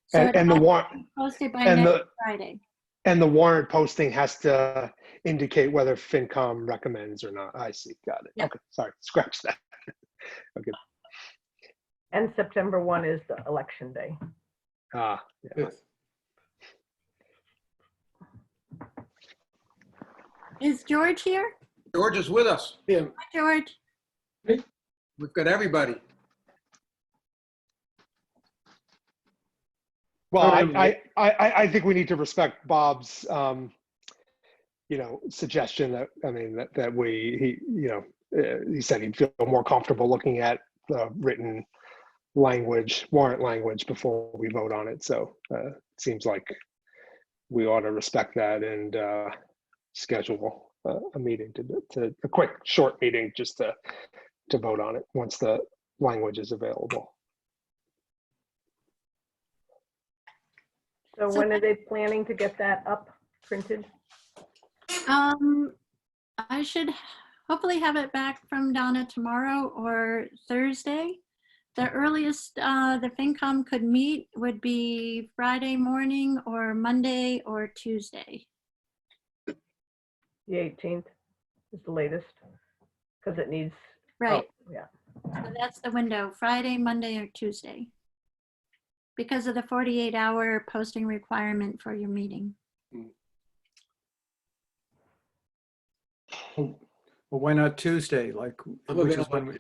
So it And the has to warrant be posted by and next Friday. and the warrant posting has to indicate whether FinCom recommends or not. I see. Got it. Yeah. Okay. Sorry. Scratch that. Okay. And September 1 is the election day. Yeah. Fifth. Is George here? George is with us. Yeah, Hi, George. We've got everybody. Well, I think we need to respect Bob's, suggestion that, I mean, that he said he'd feel more comfortable looking at the written language, warrant language before we vote on it. So it seems like we ought to respect that and schedule a meeting to a quick short meeting just to vote on it once the language is available. So when are they planning to get that up printed? I should hopefully have it back from Donna tomorrow or Thursday. The earliest the FinCom could meet would be Friday morning or Monday or Tuesday. The 18th is the latest, because it needs. Right. Oh, yeah. So that's the window, Friday, Monday, or Tuesday. Because of the 48-hour posting requirement for your meeting. Well, why not Tuesday? Like, I'm which is available. when we,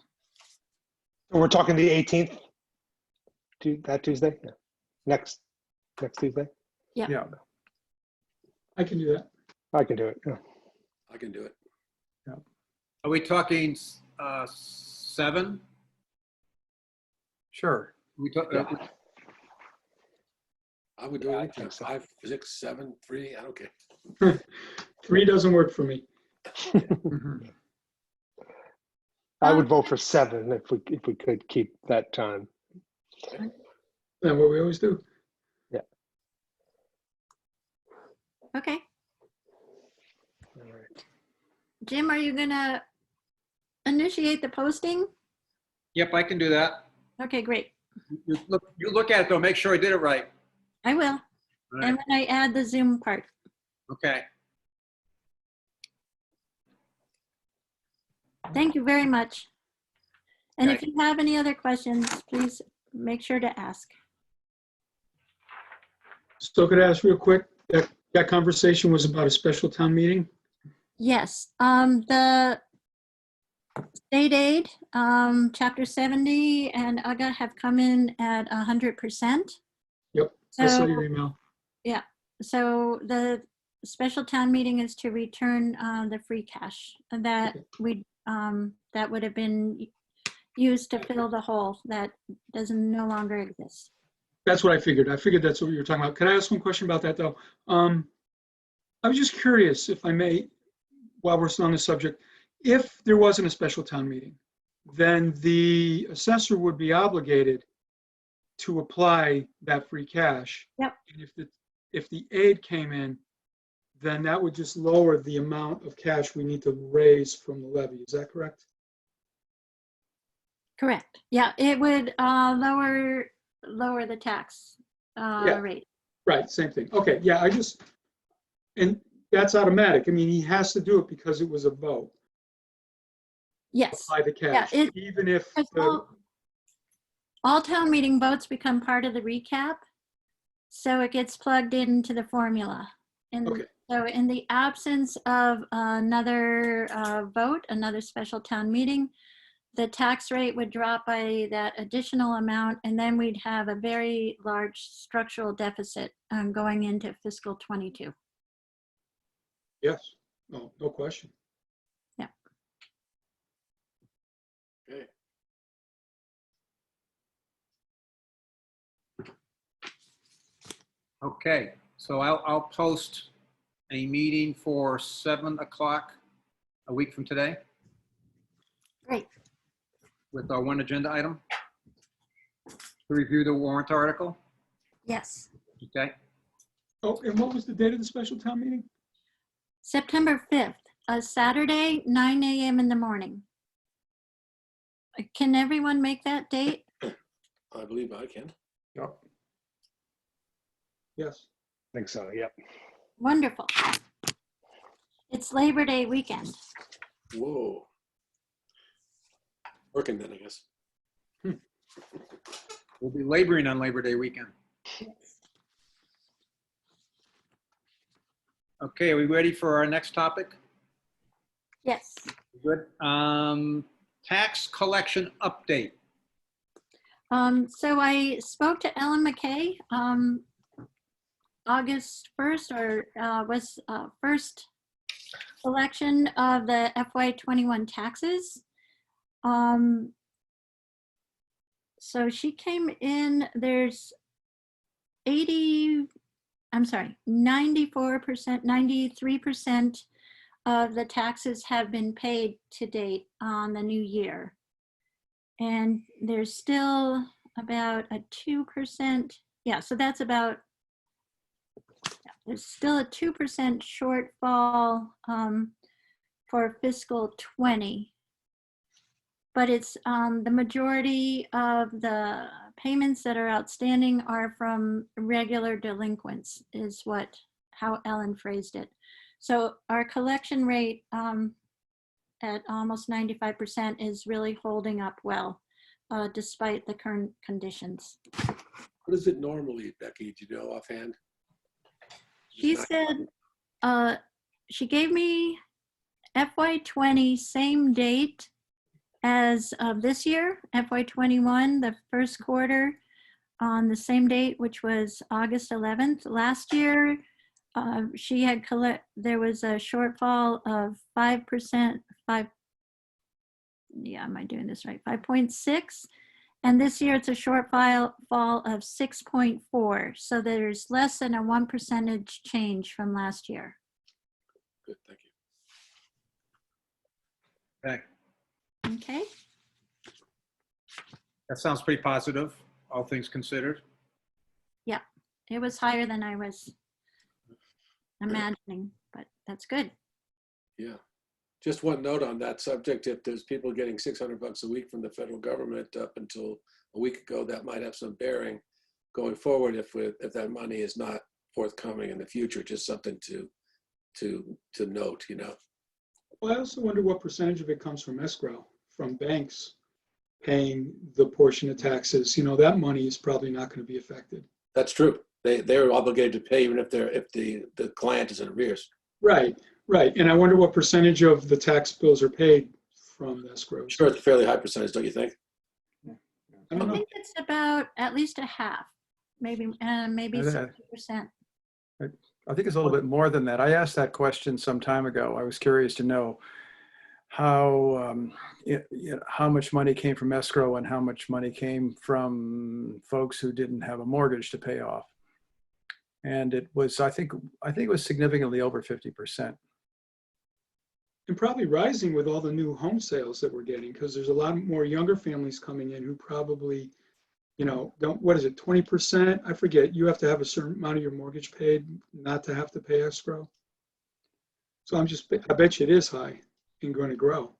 We're talking the 18th, that Tuesday? Yeah. Next Tuesday? yeah. I can do that. I can do it. Yeah. I can do it. Are we talking 7? Sure. We talk, Yeah. I would do Yeah, I anything. think so. 5, 6, 7, 3. I don't care. 3 doesn't work for me. Mhm. I would vote for 7 if we could keep that time. Isn't that what we always do? Okay. All right. Jim, are you gonna initiate the posting? Yep, I can do that. Okay, great. You look at it though, make sure I did it right. I will. All right. And then I add the Zoom part. Okay. Thank you very much. And if Okay. you have any other questions, please make sure to ask. So could I ask real quick, that conversation was about a special town meeting? Yes, the state aid, chapter 70 and UGA have come in at 100%. Yep, I saw So, your email. so the special town meeting is to return the free cash that that would have been used to fill the hole that doesn't no longer exist. That's what I figured. I figured that's what you were talking about. Can I ask one question about that though? I was just curious, if I may, while we're still on the subject, if there wasn't a special town meeting, then the assessor would be obligated to apply that free cash. Yep. And if the aid came in, then that would just lower the amount of cash we need to raise from the levy. Is that correct? Correct. Yeah, it would lower the tax rate. Right, same thing. Okay, yeah, and that's automatic. I mean, he has to do it because it was a vote. Yes. Apply the cash, Yeah, even if, because all town meeting votes become part of the recap, so it gets plugged into the formula. And Okay. So in the absence of another vote, another special town meeting, the tax rate would drop by that additional amount, and then we'd have a very large structural deficit going into fiscal '22. Yes, no, no question. Okay. Okay, so I'll post a meeting for 7 o'clock a week from today Great. with our one agenda item to review the warrant article. Yes. Okay, Oh, and what was the date of the special town meeting? September 5th, a Saturday, 9 a.m. in the morning. Can everyone make that date? I believe I can. Yep. I Yes. think so, yep. Wonderful. It's Labor Day weekend. Whoa. Working then, I guess. we'll be laboring on Labor Day weekend. Okay, are we ready for our next topic? Yes. Good. Tax collection update. So I spoke to Ellen McKay August 1st, or was first collection of the FY21 taxes. So she came in, there's 94%, 93% of the taxes have been paid to date on the new year. And there's still about a 2%. Yeah, so that's about, there's still a 2% shortfall for fiscal 20. But it's the majority of the payments that are outstanding are from regular delinquents, is how Ellen phrased it. So our collection rate at almost 95% is really holding up well, despite the current conditions. What is it normally, Becky? Do you know offhand? She said, she gave me FY20 same date as of this year, FY21, the first quarter, on the same date, which was August 11th. Last year, she had there was a shortfall of 5%, yeah, am I doing this right? 5.6. And this year it's a shortfall of 6.4. So there's less than a 1% change from last year. Good, thank you. Okay, Okay. that sounds pretty positive, all things considered. Yeah, it was higher than I was imagining, but that's good. Yeah. Just one note on that subject, if there's people getting $600 a week from the federal government up until a week ago, that might have some bearing going forward if that money is not forthcoming in the future, just something to note, you know. Well, I also wonder what percentage of it comes from escrow, from banks paying the portion of taxes. You know, that money is probably not going to be affected. That's true. They're obligated to pay even if the client is in arrears. Right, right. And I wonder what percentage of the tax bills are paid from escrow. Sure, it's a fairly high percentage, don't you think? I don't I know. think it's about at least a half, maybe maybe Yeah. 60%. I think it's a little bit more than that. I asked that question some time ago. I was curious to know how how much money came from escrow and how much money came from folks who didn't have a mortgage to pay off. And it was, I think it was significantly over 50%. And probably rising with all the new home sales that we're getting, because there's a lot more younger families coming in who probably, you know, what is it, 20%? I forget. You have to have a certain amount of your mortgage paid not to have to pay escrow. So I bet you it is high and going to grow.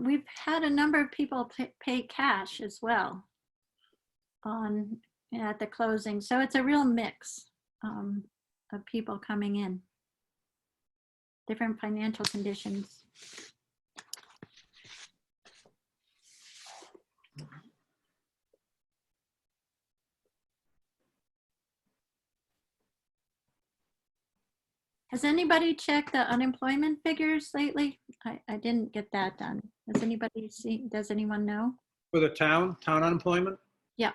We've had a number of people pay cash as well at the closing. So it's a real mix of people coming in, different financial conditions. Has anybody checked the unemployment figures lately? I didn't get that done. Has anybody seen, does anyone know? For the town unemployment? Yeah.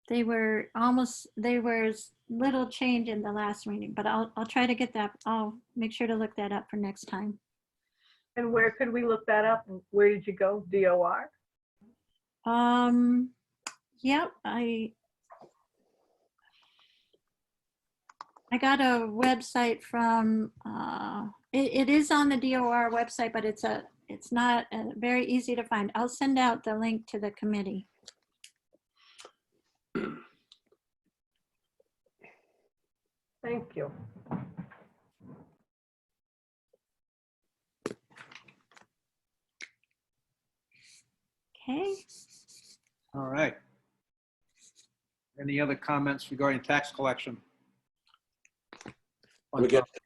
There was little change in the last meeting, but I'll try to get that. I'll make sure to look that up for next time. And where could we look that up? Where did you go? DOR? Yeah, I got a website from, it is on the DOR website, but it's not very easy to find. I'll send out the link to the committee. Thank you. Okay. All right. Any other comments regarding tax collection? I'm against it.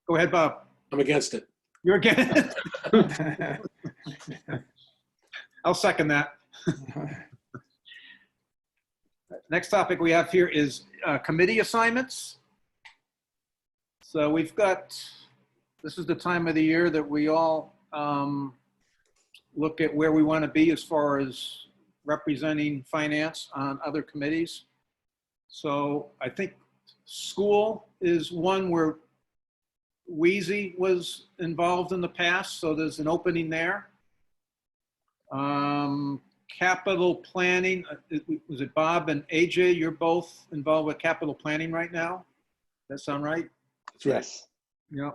Go ahead, Bob. I'm against it. You're against it? I'll second that. Next topic we have here is committee assignments. So we've got, this is the time of the year that we all look at where we want to be as far as representing finance on other committees. So I think school is one where Wheezy was involved in the past, so there's an opening there. Capital planning, was it Bob and AJ? You're both involved with capital planning right now? That sound right? Yes. Yeah.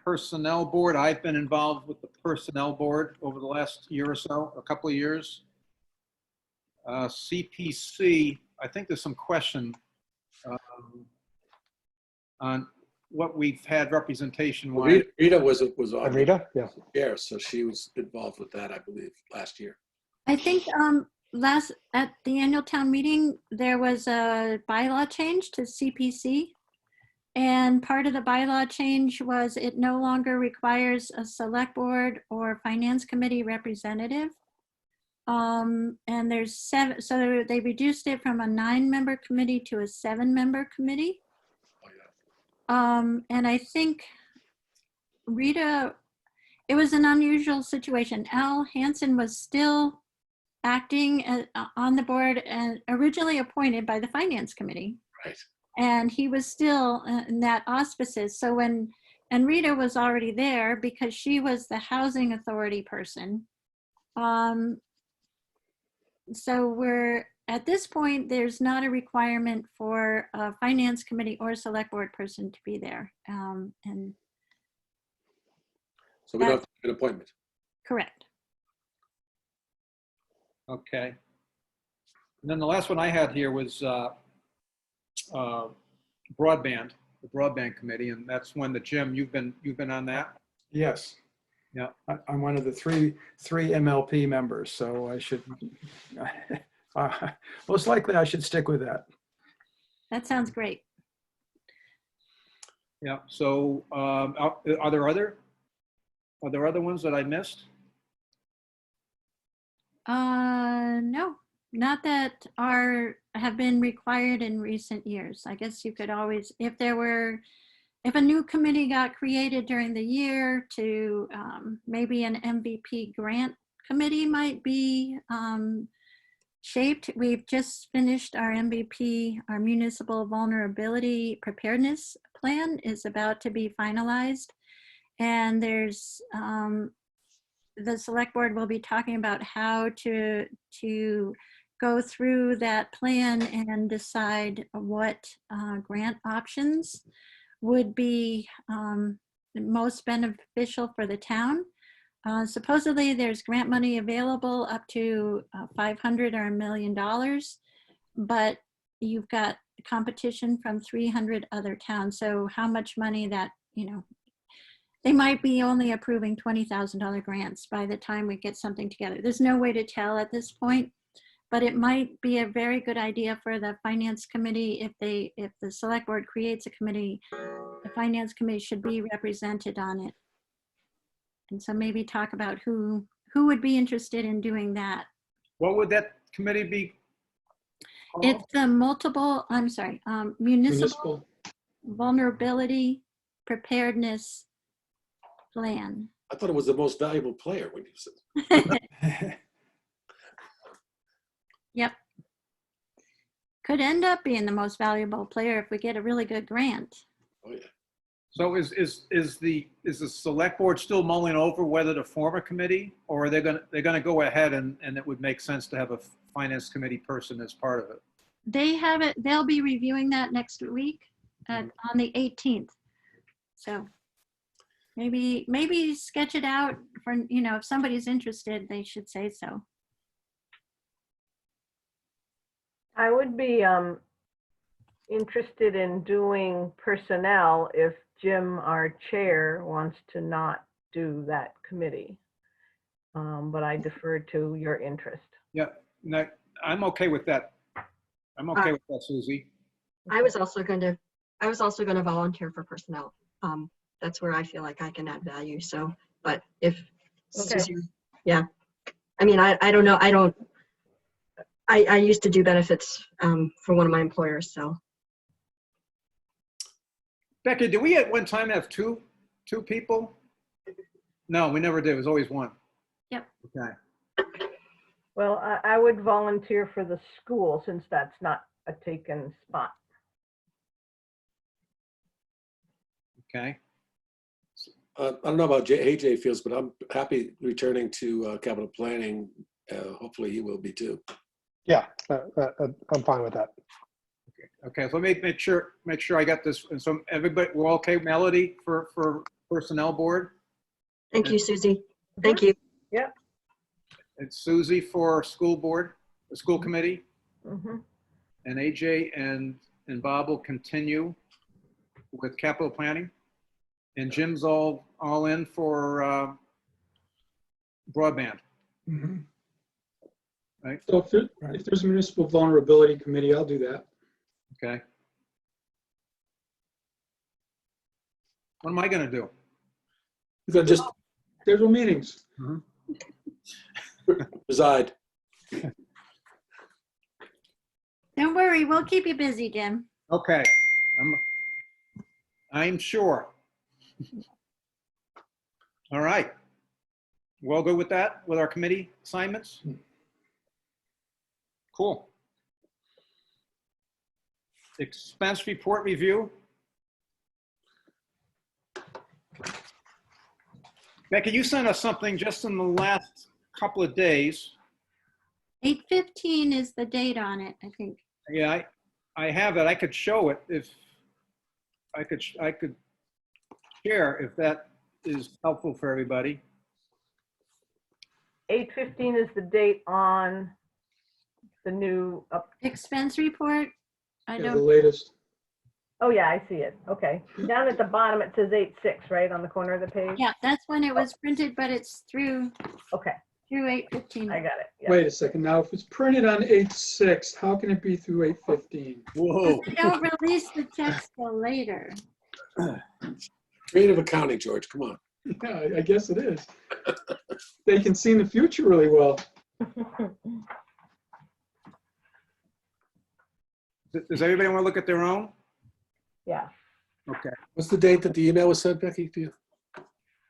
Personnel board, I've been involved with the personnel board over the last year or so, a couple of years. CPC, I think there's some question on what we've had representation-wise. Rita was on Rita? Yeah. there, so she was involved with that, I believe, last year. I think at the annual town meeting, there was a bylaw change to CPC. And part of the bylaw change was it no longer requires a select board or finance committee representative. And there's 7, so they reduced it from a 9-member committee to a 7-member committee. Oh, yeah. And I think Rita, it was an unusual situation. Al Hansen was still acting on the board and originally appointed by the finance committee. Right. And he was still in that auspices. So and Rita was already there because she was the housing authority person. So we're, at this point, there's not a requirement for a finance committee or select board person to be there. And So we don't have to make an appointment. correct. Okay. And then the last one I had here was broadband, the broadband committee, and that's one that Jim, you've been on that. Yes. Yeah. I'm one of the three MLP members, so I should, most likely I should stick with that. That sounds great. Yeah. So are there other ones that I missed? No, not that have been required in recent years. I guess you could always, if a new committee got created during the year to maybe an MVP grant committee might be shaped. We've just finished our MVP, our municipal vulnerability preparedness plan is about to be finalized. And there's, the select board will be talking about how to go through that plan and decide what grant options would be most beneficial for the town. Supposedly there's grant money available up to $500 or $1 million, but you've got competition from 300 other towns. So how much money that, they might be only approving $20,000 grants by the time we get something together. There's no way to tell at this point, but it might be a very good idea for the finance committee if the select board creates a committee, the finance committee should be represented on it. And so maybe talk about who would be interested in doing that. What would that committee be called? It's the municipal vulnerability preparedness plan. I thought it was the most valuable player when you said. Yep. Could end up being the most valuable player if we get a really good grant. Oh, yeah. So is the select board still mulling over whether to form a committee, or are they're gonna go ahead and it would make sense to have a finance committee person as part of it? They have it, they'll be reviewing that next week on the 18th. So maybe sketch it out for, if somebody's interested, they should say so. I would be interested in doing personnel if Jim, our chair, wants to not do that committee. But I defer to your interest. Yeah, no, I'm okay with that. I'm okay with that, Susie. I was also going to volunteer for personnel. That's where I feel like I can add value. So, but if, Okay. yeah, I mean, I don't know. I used to do benefits for one of my employers. So, Becky, did we at one time have two people? No, we never did. It was always one. Yep. Okay. Well, I would volunteer for the school since that's not a taken spot. Okay. I don't know about AJ feels, but I'm happy returning to capital planning. Hopefully he will be too. Yeah, I'm fine with that. Okay, so let me make sure I got this. And so everybody, we're okay, Melody, for personnel board? thank you, Susie. Thank you. Yep. It's Susie for school board, the school committee, Mhm. and AJ and Bob will continue with capital planning. And Jim's all in for broadband, Mhm. right? So if there's a municipal vulnerability committee, I'll do that. Okay. What am I gonna do? You're gonna just Schedule meetings. reside. Don't worry, we'll keep you busy, Jim. Okay, I'm sure. All right. Well, good with that, with our committee assignments? Cool. Expense report review. Becky, you sent us something just in the last couple of days. 8/15 is the date on it, I think. Yeah, I have it. I could show it if I could share if that is helpful for everybody. 8/15 is the date on the new up. Expense report, I Yeah, the don't, latest. Oh yeah, I see it. Okay. Down at the bottom, it says 8/6, right, on the corner of the page? yeah, that's when it was printed, but it's through Okay, 8/15. I got it. Yeah. Wait a second. Now, if it's printed on 8/6, how can it be through 8/15? Whoa. They don't release the checks till later. Creative accounting, George, come on. Yeah, I guess it is. They can see in the future really well. Does everybody want to look at their own? Yeah. Okay. What's the date that the email was sent, Becky? To you? I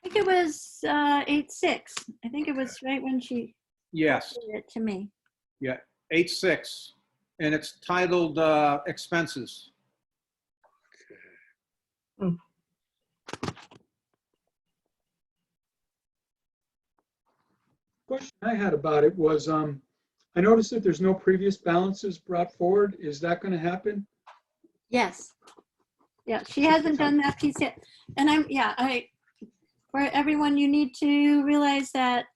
think it was 8/6. I think it was right when she Yes. did it to me. Yeah. 8/6, and it's titled expenses. Question I had about it was, I noticed that there's no previous balances brought forward. Is that going to happen? Yes. Yeah, she hasn't done that piece yet. And for everyone, you need to realize that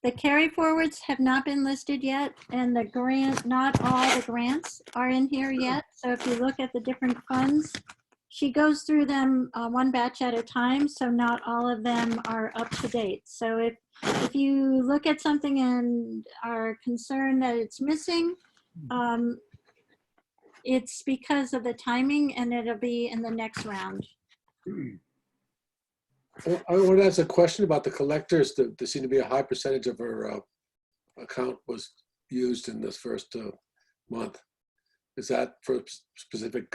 the carry forwards have not been listed yet, and the grant, not all the grants are in here yet. So if you look at the different funds, she goes through them one batch at a time, so not all of them are up to date. So if you look at something and are concerned that it's missing, it's because of the timing, and it'll be in the next round. I want to ask a question about the collectors. There seemed to be a high percentage of her account was used in this first month. Is that for specific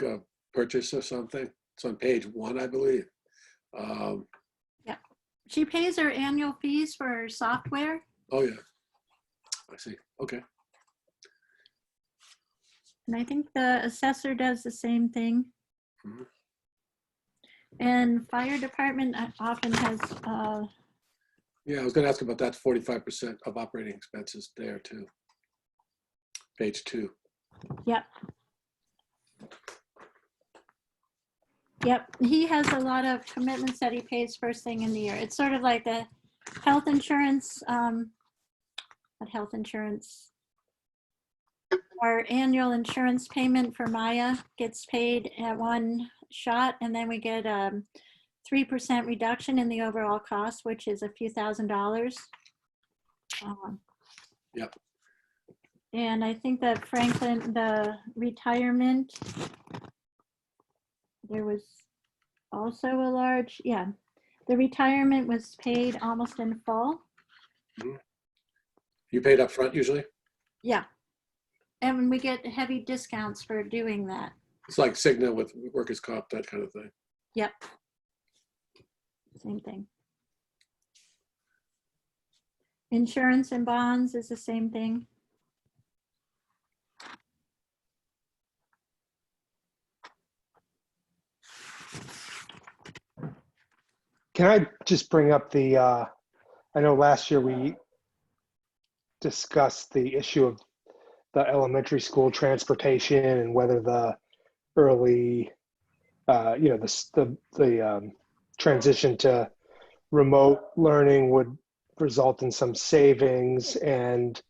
purchase or something. It's on page 1, I believe. She pays her annual fees for her software. Oh, yeah. I see. Okay. And I think the assessor does the same thing. Mhm. And fire department often has, Yeah, I was going to ask about that 45% of operating expenses there too. Page 2. yep. Yep, he has a lot of commitments that he pays first thing in the year. It's sort of like the health insurance, not health insurance. Our annual insurance payment for Maya gets paid at one shot, and then we get 3% reduction in the overall cost, which is a few $1,000s. Yep. And I think that Franklin, the retirement, there was also a large, the retirement was paid almost in full. You paid up front usually? Yeah. And we get heavy discounts for doing that. It's like Cigna with workers' comp, that kind of thing. Yep. Same thing. Insurance and bonds is the same thing. Can I just bring up the, I know last year we discussed the issue of the elementary school transportation and whether the early, the transition to remote learning would result in some savings, and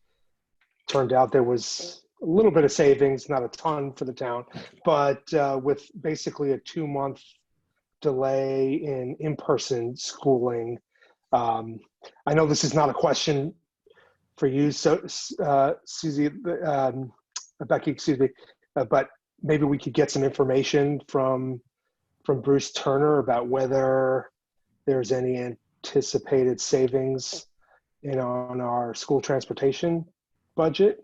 turned out there was a little bit of savings, not a ton for the town, but with basically a 2-month delay in in-person schooling. I know this is not a question for you, so Susie, Becky, excuse me, but maybe we could get some information from Bruce Turner about whether there's any anticipated savings on our school transportation budget.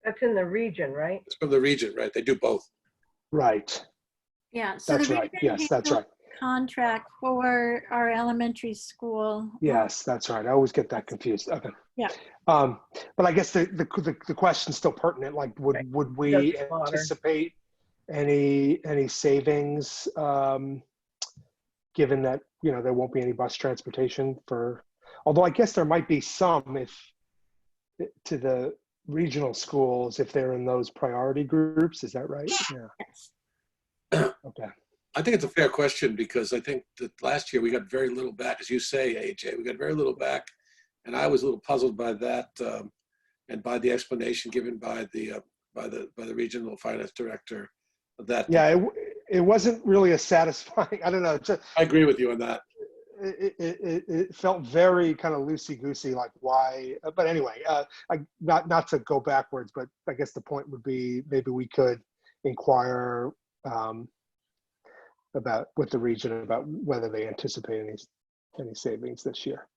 That's in the region, right? It's from the region, right? They do both. Right. Yeah. So That's the right. region Yes, that's handles right. contract for our elementary school. Yes, that's right. I always get that confused. Okay. Yeah. But I guess the question's still pertinent. Like, would we Just smarter. anticipate any savings, given that there won't be any bus transportation for? Although I guess there might be some to the regional schools if they're in those priority groups. Is that right? Yeah. Yes. Okay. I think it's a fair question because I think that last year we got very little back, as you say, AJ. We got very little back, and I was a little puzzled by that, and by the explanation given by the regional finance director. That it wasn't really a satisfying. I don't know. I agree with you on that. It felt very kind of loosey-goosey, like why, but anyway, not to go backwards, but I guess the point would be maybe we could inquire about with the region about whether they anticipate any savings this year.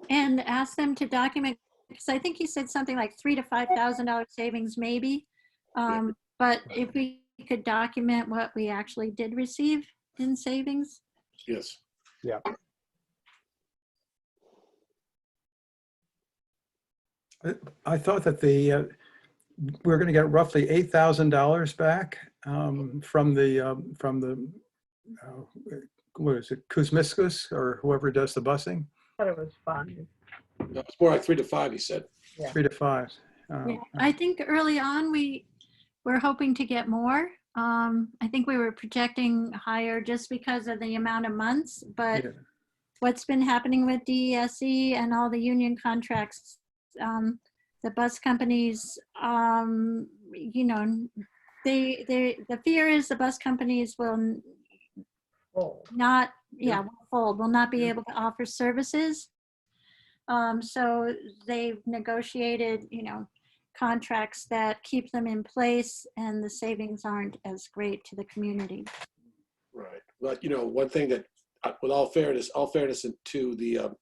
And ask them to document, because I think he said something like $3,000 to $5,000 savings maybe. But if we could document what we actually did receive in savings. Yes. Yeah. I thought that we're going to get roughly $8,000 back from the what is it, Kuzmiskus or whoever does the busing. I thought it was fine. No, it's more like 3 to 5, he said. 3 to 5. Yeah, I think early on we were hoping to get more. I think we were projecting higher just because of the amount of months, but Yeah. what's been happening with DESE and all the union contracts, the bus companies, the fear is the bus companies will not, will fold, will not be able to offer services. So they've negotiated, contracts that keep them in place, and the savings aren't as great to the community. Right. But one thing that, with all fairness to the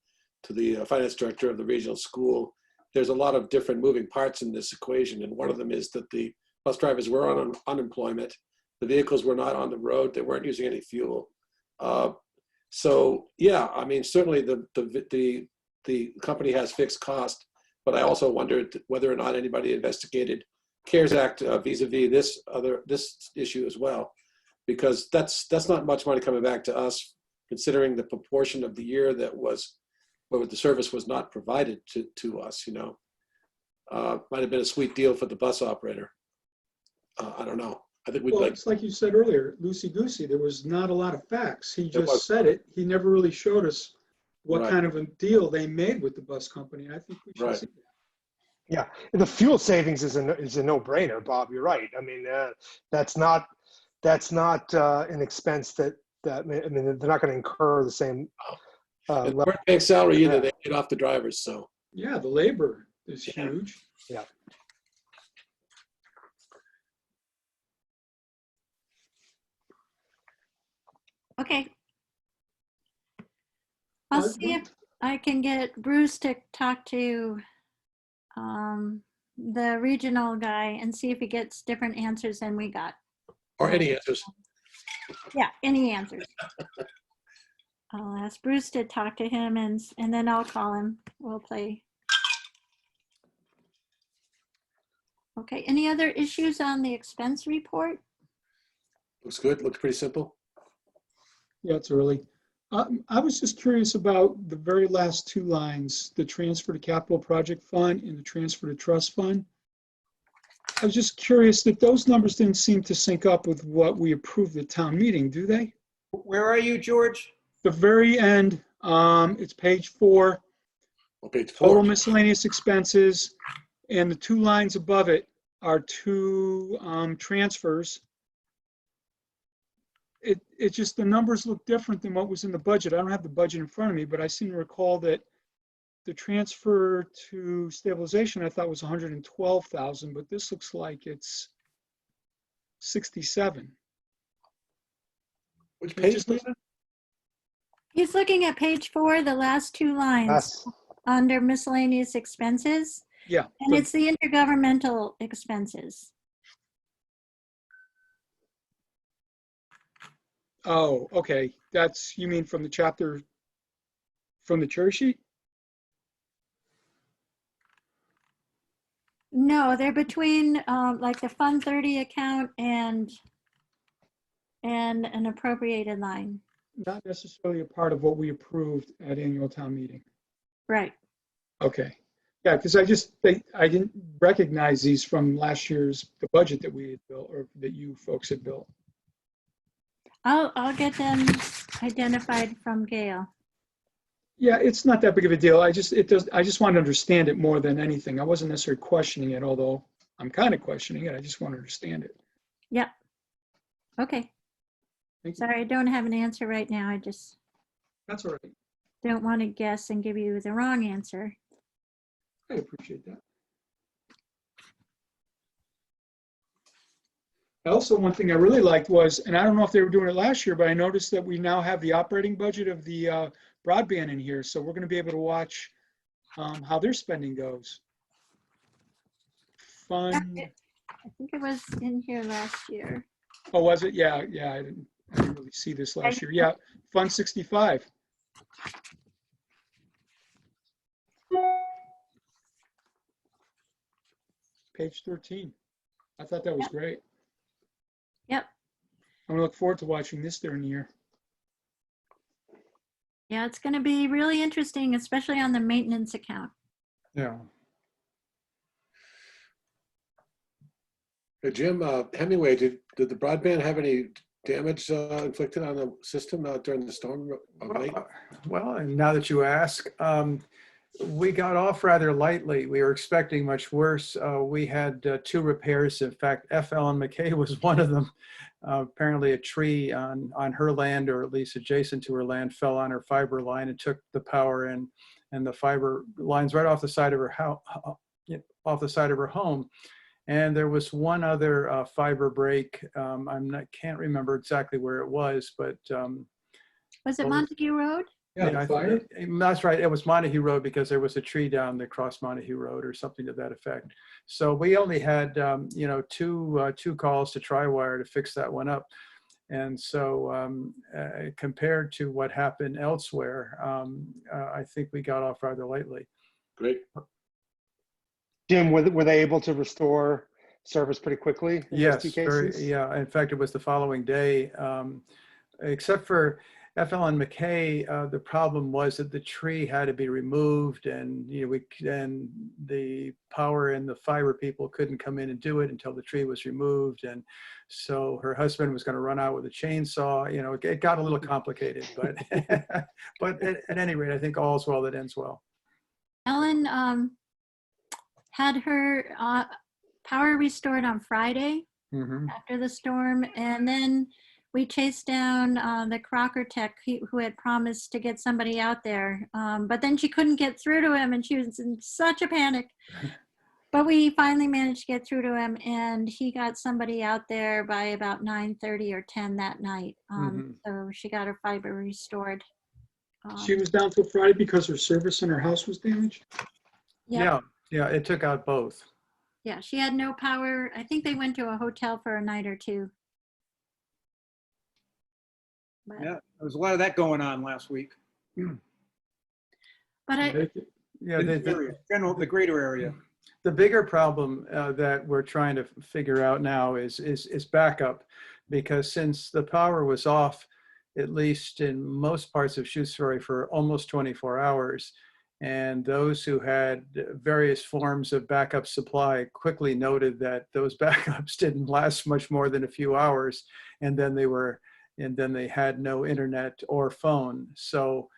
finance director of the regional school, there's a lot of different moving parts in this equation, and one of them is that the bus drivers were on unemployment, The vehicles were not on the road. They weren't using any fuel. So yeah, I mean, certainly the company has fixed cost, but I also wondered whether or not anybody investigated CARES Act vis-a-vis this issue as well, because that's not much money coming back to us, considering the proportion of the year that was where the service was not provided to us. You know, might have been a sweet deal for the bus operator. I don't know. I think we'd Well, like. it's like you said earlier, loosey-goosey. There was not a lot of facts. He was. just said it. He never really showed us what Right. kind of a deal they made with the bus company. And I think we should Right. see that. Yeah, the fuel savings is a no-brainer, Bob. You're right. I mean, that's not an expense that I mean, they're not going to incur the same And they level. weren't paying salary either. Yeah. They paid off the drivers. So Yeah, the labor is Yeah. huge. Yeah. Okay. I'll see if I can get Bruce to talk to the regional guy and see if he gets different answers than we got. or any answers. Yeah, any answers. I'll ask Bruce to talk to him and then I'll call him. We'll play. Okay, any other issues on the expense report? Looks good. Looks pretty simple. Yeah, it's early. I was just curious about the very last two lines, the transfer to capital project fund and the transfer to trust fund. I was just curious that those numbers didn't seem to sync up with what we approved at town meeting, do they? Where are you, George? The very end, it's page 4, Well, page total 4. miscellaneous expenses, and the two lines above it are two transfers. It just, the numbers look different than what was in the budget. I don't have the budget in front of me, but I seem to recall that the transfer to stabilization I thought was 112,000, but this looks like it's 67. Which It page? just looks- He's looking at page 4, the last two lines That's, under miscellaneous expenses, Yeah, and it's the intergovernmental expenses. oh, okay. That's, you mean from the chapter, from the cherry sheet? No, they're between like the Fund 30 account and an appropriated line. Not necessarily a part of what we approved at annual town meeting. Right. Okay. Yeah, because I didn't recognize these from last year's, the budget that we had built, or that you folks had built. I'll get them identified from Gail. Yeah, it's not that big of a deal. I just want to understand it more than anything. I wasn't necessarily questioning it, although I'm kind of questioning it. I just want to understand it. Yep. Okay. Thank you. Sorry, I don't have an answer right now. I just That's all right. don't want to guess and give you the wrong answer. I appreciate that. Also, one thing I really liked was, and I don't know if they were doing it last year, but I noticed that we now have the operating budget of the broadband in here. So we're going to be able to watch how their spending goes. Fun. I think it was in here last year. Oh, was it? Yeah, yeah. I didn't really see this last year. Yeah, Fund 65. Page 13. I thought that was great. Yep. I'm gonna look forward to watching this during the year. Yeah, it's going to be really interesting, especially on the maintenance account. Yeah. Hey, Jim, Hemingway, did the broadband have any damage inflicted on the system during the storm of late? Well, and now that you ask, we got off rather lightly. We were expecting much worse. We had 2 repairs. In fact, F. Ellen McKay was one of them. Apparently a tree on her land, or at least adjacent to her land, fell on her fiber line and took the power and the fiber lines right off the side of her house, off the side of her home. And there was one other fiber break. Can't remember exactly where it was, but Was it Montague Road? Yeah, fire? That's right. It was Montague Road because there was a tree down that crossed Montague Road or something to that effect. So we only had, two calls to Tri-Wire to fix that one up. And so compared to what happened elsewhere, I think we got off rather lightly. Great. Jim, were they able to restore service pretty quickly in those two cases? Yeah. In fact, it was the following day, except for FL and McKay. The problem was that the tree had to be removed, and the power and the fiber people couldn't come in and do it until the tree was removed. And so her husband was going to run out with a chainsaw. It got a little complicated, but but at any rate, I think all's well that ends well. Ellen had her power restored on Friday after the storm, and then we chased down the Crocker tech who had promised to get somebody out there, but then she couldn't get through to him, and she was in such a panic. But we finally managed to get through to him, and he got somebody out there by about 9:30 or 10 that night. So she got her fiber restored. She was down till Friday because her service in her house was damaged? Yeah. Yeah, it took out both. Yeah, she had no power. I think they went to a hotel for a night or two. But, Yeah, there was a lot of that going on last week. but I, Yeah, In the area, the greater area. the bigger problem that we're trying to figure out now is backup, because since the power was off, at least in most parts of Shutesbury, for almost 24 hours, and those who had various forms of backup supply quickly noted that those backups didn't last much more than a few hours, and then they had no internet or phone. So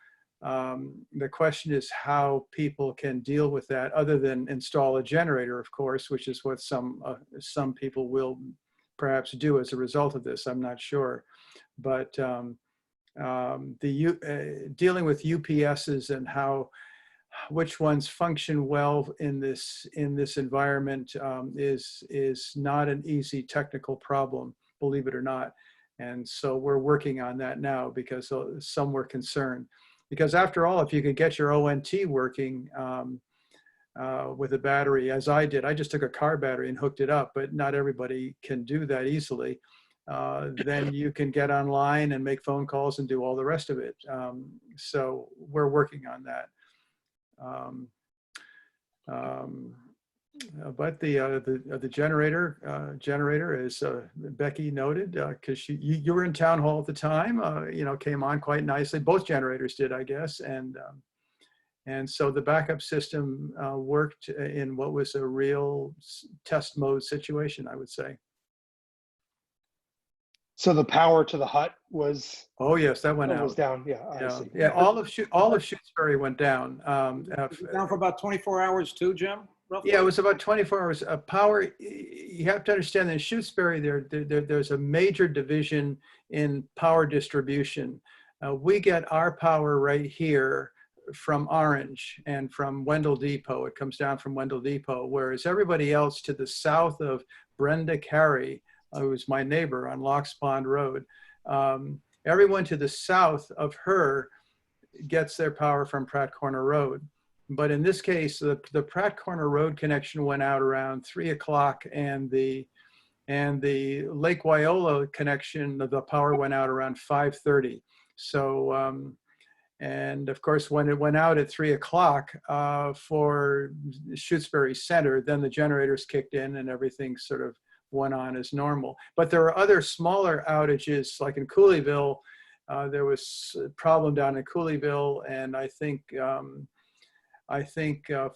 the question is how people can deal with that, other than install a generator, of course, which is what some people will perhaps do as a result of this. I'm not sure, but dealing with UPSs and which ones function well in this environment is not an easy technical problem, believe it or not. And so we're working on that now, because some were concerned. Because after all, if you could get your ONT working with a battery, as I did, I just took a car battery and hooked it up, but not everybody can do that easily. Then you can get online and make phone calls and do all the rest of it. So we're working on that. But the generator, as Becky noted, because you were in town hall at the time, came on quite nicely. Both generators did, I guess, and so the backup system worked in what was a real test mode situation, I would say. So the power to the hut was? Oh yes, that went out. Was down. Yeah, obviously. Yeah. All of Shutesbury went down. Down for about 24 hours too, Jim? Roughly? Yeah, it was about 24 hours. Power. You have to understand that in Shutesbury, there's a major division in power distribution. We get our power right here from Orange and from Wendell Depot. It comes down from Wendell Depot, whereas everybody else to the south of Brenda Carey, who's my neighbor on Locks Pond Road, everyone to the south of her gets their power from Pratt Corner Road. But in this case, the Pratt Corner Road connection went out around 3 o'clock, and the Lake Wyola connection, the power went out around 5:30. So, and of course, when it went out at 3 o'clock for Shutesbury Center, then the generators kicked in and everything sort of went on as normal. But there were other smaller outages, like in Cooleyville. There was a problem down in Cooleyville, and I think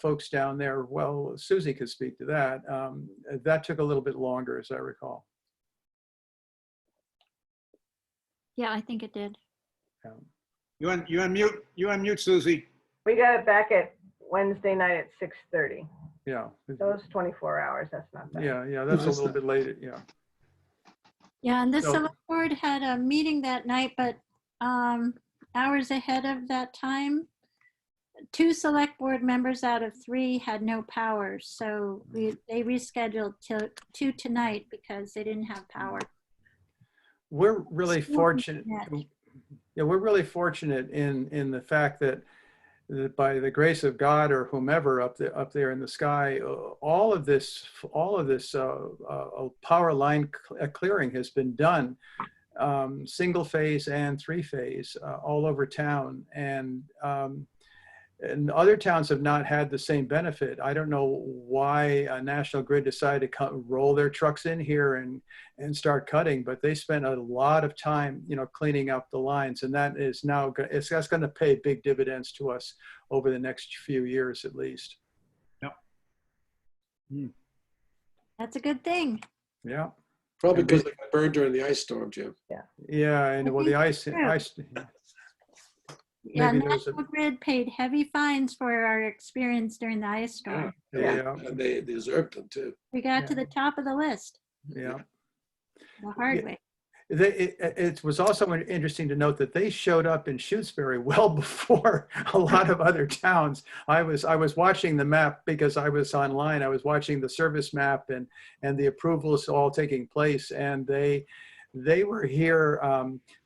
folks down there, well, Susie could speak to that. That took a little bit longer, as I recall. yeah, I think it did. Yeah. You unmute, Susie. We got it back at Wednesday night at 6:30. Yeah. Those 24 hours, that's not bad. Yeah, that's a little bit late. Yeah. Yeah, and the So- select board had a meeting that night, but hours ahead of that time, 2 select board members out of 3 had no power. So they rescheduled to tonight because they didn't have power. We're really Still fortunate. internet. Yeah, we're really fortunate in the fact that by the grace of God or whomever up there in the sky, all of this power line clearing has been done, single phase and three phase, all over town, and other towns have not had the same benefit. I don't know why National Grid decided to roll their trucks in here and start cutting, but they spent a lot of time, cleaning up the lines, and that is now that's going to pay big dividends to us over the next few years at least. Yep. That's a good thing. Yeah. Probably because they got burned during the ice storm, Jim. Yeah, and well, the ice. Yeah, Maybe there's National Grid paid heavy fines for our experience during the ice storm. Yeah. And they deserved them too. We got to the top of the list Yeah. the hard way. It was also interesting to note that they showed up in Shutesbury well before a lot of other towns. I was watching the map because I was online. I was watching the service map and the approvals all taking place, and they were here.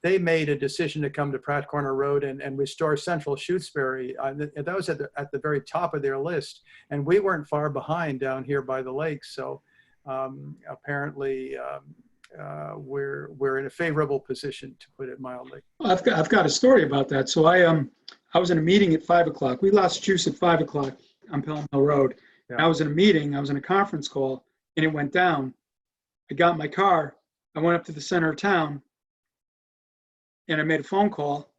They made a decision to come to Pratt Corner Road and restore Central Shutesbury. That was at the very top of their list, and we weren't far behind down here by the lake. So apparently we're in a favorable position, to put it mildly. Well, I've got a story about that. So I was in a meeting at 5 o'clock. We lost juice at 5 o'clock on Pelham Hill Road. Yeah. I was in a meeting. I was in a conference call, and it went down. I got in my car. I went up to the center of town, and I made a phone call.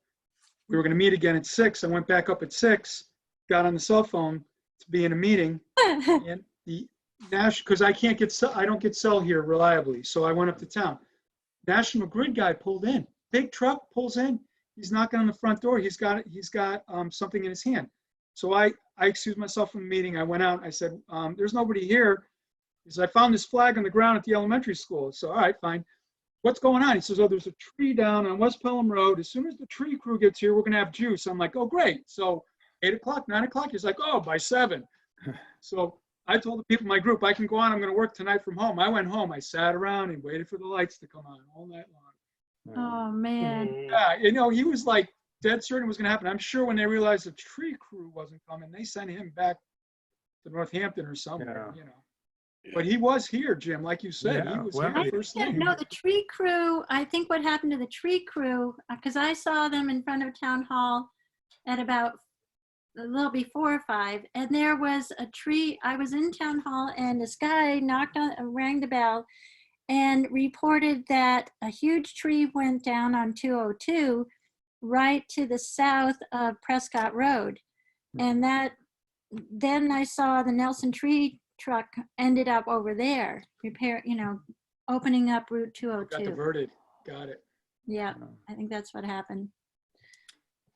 We were going to meet again at 6. I went back up at 6, got on the cell phone to be in a meeting, and the because I don't get cell here reliably, so I went up to town. National Grid guy pulled in. Big truck pulls in. He's knocking on the front door. He's got something in his hand. So I excused myself from the meeting. I went out. I said, "There's nobody here." He said, "I found this flag on the ground at the elementary school." So, all right, fine. What's going on? He says, "Oh, there's a tree down on West Pelham Road. As soon as the tree crew gets here, we're going to have juice." I'm like, "Oh, great." So 8 o'clock, 9 o'clock, he's like, "Oh, by 7. So I told the people in my group, I can go on. I'm going to work tonight from home. I went home. I sat around and waited for the lights to come on all night long. Oh, man. Yeah, he was like dead certain it was going to happen. I'm sure when they realized the tree crew wasn't coming, they sent him back to Northampton or somewhere, But he was here, Jim, like you said. Yeah, He was well, here first thing. No, the tree crew, I think what happened to the tree crew, because I saw them in front of Town Hall at about a little before 5, and there was a tree. I was in Town Hall, and this guy rang the bell and reported that a huge tree went down on 202 right to the south of Prescott Road. And then I saw the Nelson tree truck ended up over there, opening up Route 202. Got diverted. Got it. Yeah, I think that's what happened.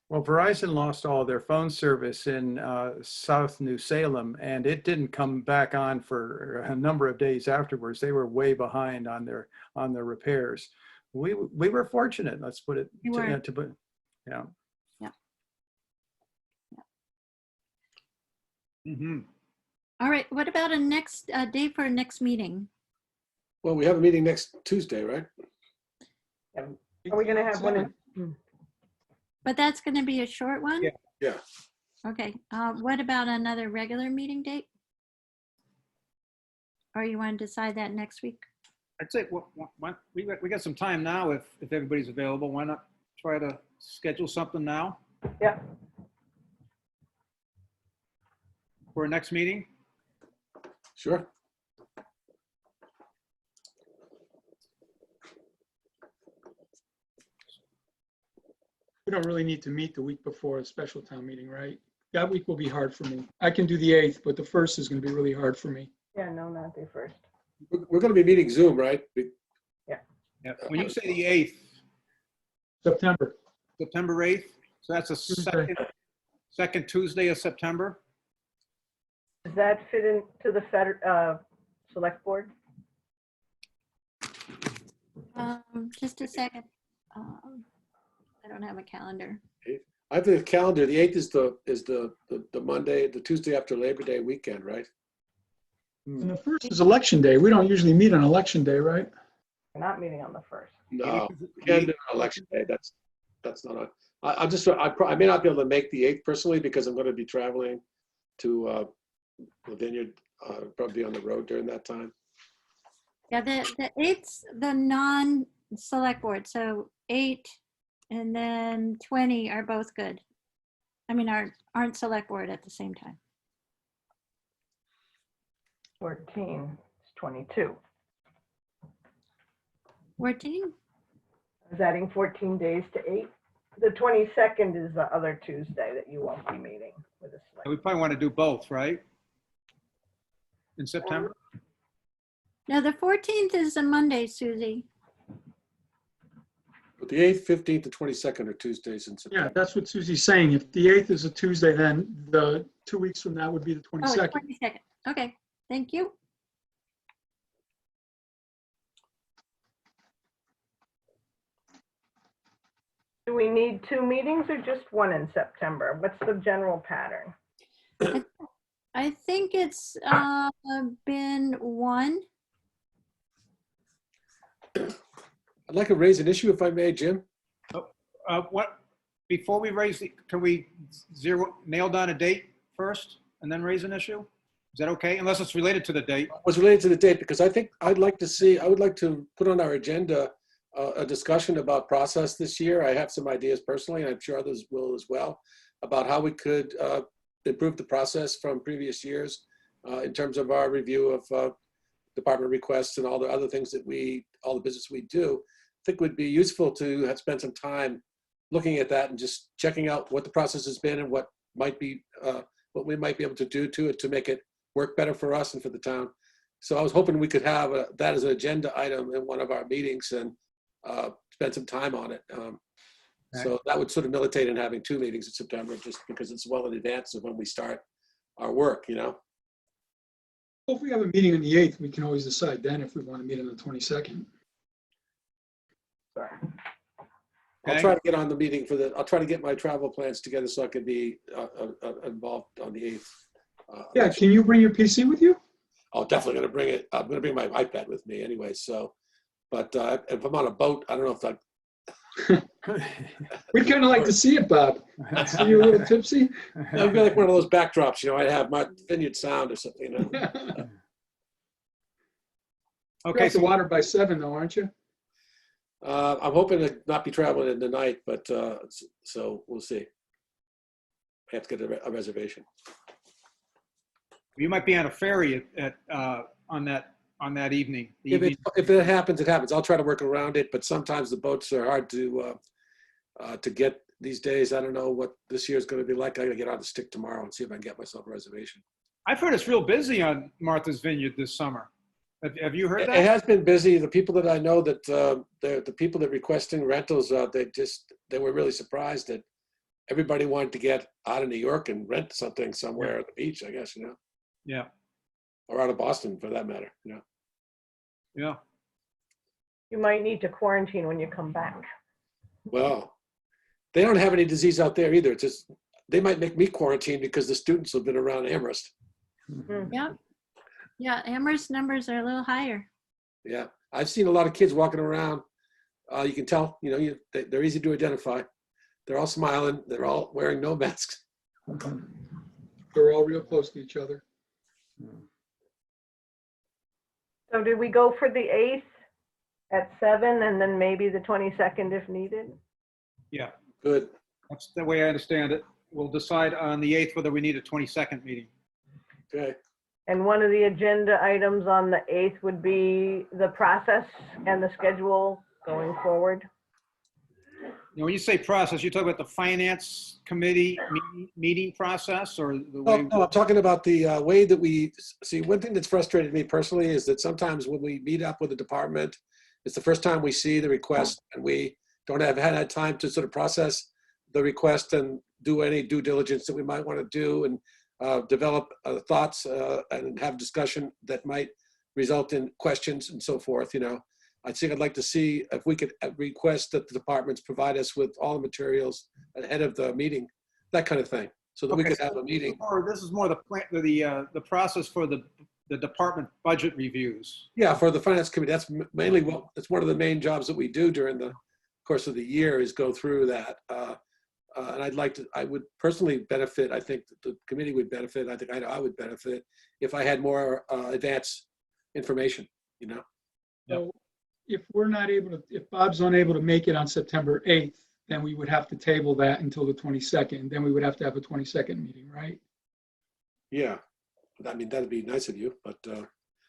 Well, Verizon lost all their phone service in South New Salem, and it didn't come back on for a number of days afterwards. They were way behind on their repairs. We were fortunate. Let's put it. Yeah. Mm-hmm. All right. What about a next date for a next meeting? Well, we have a meeting next Tuesday, right? Are we going to have one in? But that's going to be a short one? Yeah. Okay. What about another regular meeting date? Or you want to decide that next week? I'd say we got some time now if everybody's available. Why not try to schedule something now Yeah. for our next meeting? Sure. We don't really need to meet the week before a special town meeting, right? That week will be hard for me. I can do the 8th, but the 1st is going to be really hard for me. Yeah, no, not the 1st. We're going to be meeting Zoom, right? Yeah. When you say the 8th, September. September 8th, so that's a second Tuesday of September. Does that fit into the select board? Just a second. I don't have a calendar. I have the calendar. The 8th is the Monday, the Tuesday after Labor Day weekend, right? And the 1st is election day. We don't usually meet on election day, right? We're not meeting on the 1st. No, we can't do an election day. That's that's not I may not be able to make the 8th personally because I'm going to be traveling to the Vineyard, probably on the road during that time. Yeah, the 8th's the non-select board, so 8 and then 20 are both good. I mean, aren't select board at the same time. 14 is 22. 14? I was adding 14 days to 8. The 22nd is the other Tuesday that you won't be meeting with the select. We probably want to do both, right? In September? No, the 14th is a Monday, Susie. But the 8th, 15th, and 22nd are Tuesdays in Yeah, September. that's what Susie's saying. If the 8th is a Tuesday, then the 2 weeks from that would be the Oh, it's 22nd. 22nd. Okay, thank you. Do we need 2 meetings or just 1 in September? What's the general pattern? I think it's been 1. I'd like to raise an issue if I may, Jim. Before we can we nail down a date first and then raise an issue? Is that okay? Unless it's related to the date. It was related to the date because I think I would like to put on our agenda a discussion about process this year. I have some ideas personally, and I'm sure others will as well, about how we could improve the process from previous years in terms of our review of department requests and all the other things that all the business we do. I think would be useful to have spent some time looking at that and just checking out what the process has been and what we might be able to do to it to make it work better for us and for the town. So I was hoping we could have that as an agenda item in one of our meetings and spend some time on it. So that would sort of militate in having 2 meetings in September, just because it's well in advance of when we start our work, you know? Well, if we have a meeting on the 8th, we can always decide then if we want to meet on the 22nd. Sorry. I'll try to get on the meeting I'll try to get my travel plans together so I could be involved on the 8th. Yeah, can you bring your PC with you? I'm definitely going to bring it. I'm going to bring my iPad with me anyway. So, but if I'm on a boat, I don't know if We'd kind of like to see it, Bob. See you a little tipsy? I'd be like one of those backdrops, you know, I'd have my Vineyard Sound or something, you know. You're Okay, off the water by 7 though, aren't you? I'm hoping to not be traveling in the night, but so we'll see. I have to get a reservation. you might be on a ferry on that evening. If it happens, it happens. I'll try to work around it, but sometimes the boats are hard to get these days. I don't know what this year is going to be like. I got to get on the stick tomorrow and see if I can get myself a reservation. I've heard it's real busy on Martha's Vineyard this summer. Have you heard that? It has been busy. The people that I know that the people that requesting rentals, they were really surprised that everybody wanted to get out of New York and rent something somewhere at the beach, I guess, you know. Yeah. Or out of Boston for that matter, you know. Yeah. You might need to quarantine when you come back. Well, they don't have any disease out there either. It's just, they might make me quarantine because the students have been around Amherst. Yeah. Yeah, Amherst numbers are a little higher. Yeah, I've seen a lot of kids walking around. You can tell, you know, they're easy to identify. They're all smiling. They're all wearing no masks. They're all real close to each other. So did we go for the 8th at 7 and then maybe the 22nd if needed? Yeah. Good. That's the way I understand it. We'll decide on the 8th whether we need a 22nd meeting. Okay. And one of the agenda items on the 8th would be the process and the schedule going forward. You know, when you say process, you talk about the finance committee meeting process or the way? No, I'm talking about the way that we see. One thing that's frustrated me personally is that sometimes when we meet up with a department, it's the first time we see the request and we don't have had time to sort of process the request and do any due diligence that we might want to do and develop thoughts and have discussion that might result in questions and so forth. You know, I think I'd like to see if we could request that the departments provide us with all the materials ahead of the meeting, that kind of thing, so that we could have a meeting. Or this is more the process for the department budget reviews. Yeah, for the finance committee, that's mainly that's one of the main jobs that we do during the course of the year is go through that. And I would personally benefit, I think the committee would benefit, I think I would benefit if I had more advanced information, you know? So if we're not able to, if Bob's unable to make it on September 8th, then we would have to table that until the 22nd. Then we would have to have a 22nd meeting, right? Yeah, I mean, that'd be nice of you, but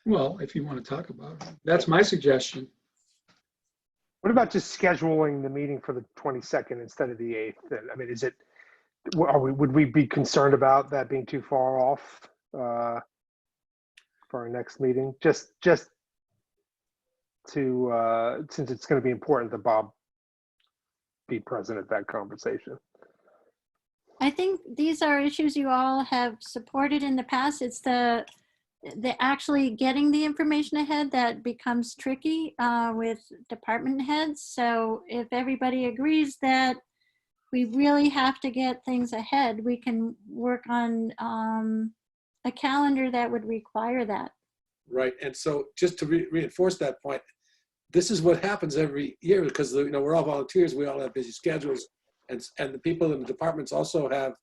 Well, if you want to talk about it, that's my suggestion. What about just scheduling the meeting for the 22nd instead of the 8th? I mean, would we be concerned about that being too far off for our next meeting? Just to, since it's going to be important that Bob be present at that conversation. I think these are issues you all have supported in the past. It's the actually getting the information ahead that becomes tricky with department heads. So if everybody agrees that we really have to get things ahead, we can work on a calendar that would require that. right. And so just to reinforce that point, this is what happens every year because we're all volunteers. We all have busy schedules, and the people in the departments also have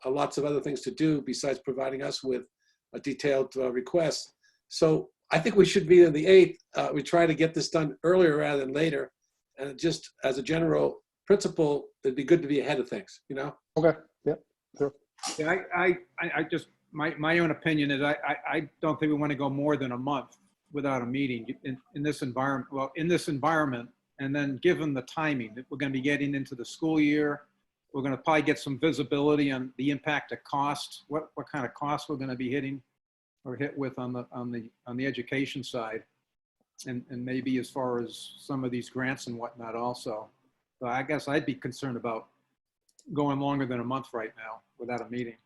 lots of other things to do besides providing us with a detailed request. So I think we should be on the 8th. We try to get this done earlier rather than later. And just as a general principle, it'd be good to be ahead of things, you know? Okay. Yep. Sure. Yeah, I just, my own opinion is I don't think we want to go more than a month without a meeting in this environment. Well, in this environment, and then given the timing that we're going to be getting into the school year, we're going to probably get some visibility on the impact of costs, what kind of costs we're going to be hitting or hit with on the education side, and maybe as far as some of these grants and whatnot also. So I guess I'd be concerned about going longer than a month right now without a meeting.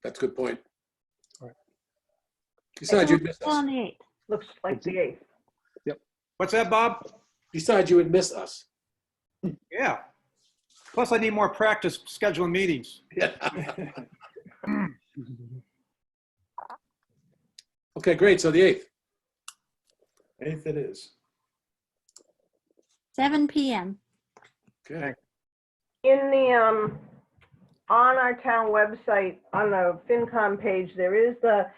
That's a good point. All right. Besides, you'd miss us. On the 8th. Looks like the 8th. What's that, Bob? Besides, you would miss us. Yeah. Plus, I need more practice scheduling meetings. Yeah. Okay, great. So the 8th. 8th it is. 7 p.m. Okay. In the, on our town website, on the FinCom page, there is a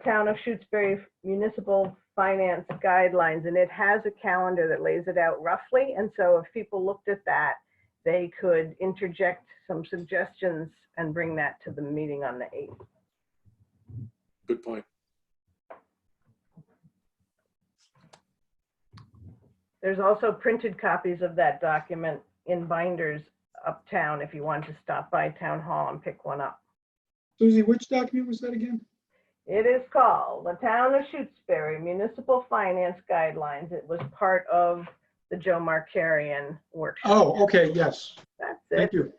Town of Shutesbury Municipal Finance Guidelines, and it has a calendar that lays it out roughly. And so if people looked at that, they could interject some suggestions and bring that to the meeting on the 8th. Good point. There's also printed copies of that document in binders uptown if you want to stop by Town Hall and pick one up. Susie, which document was that again? It is called the Town of Shutesbury Municipal Finance Guidelines. It was part of the Joe Markarian workshop. Oh, okay, yes. That's it. Thank you.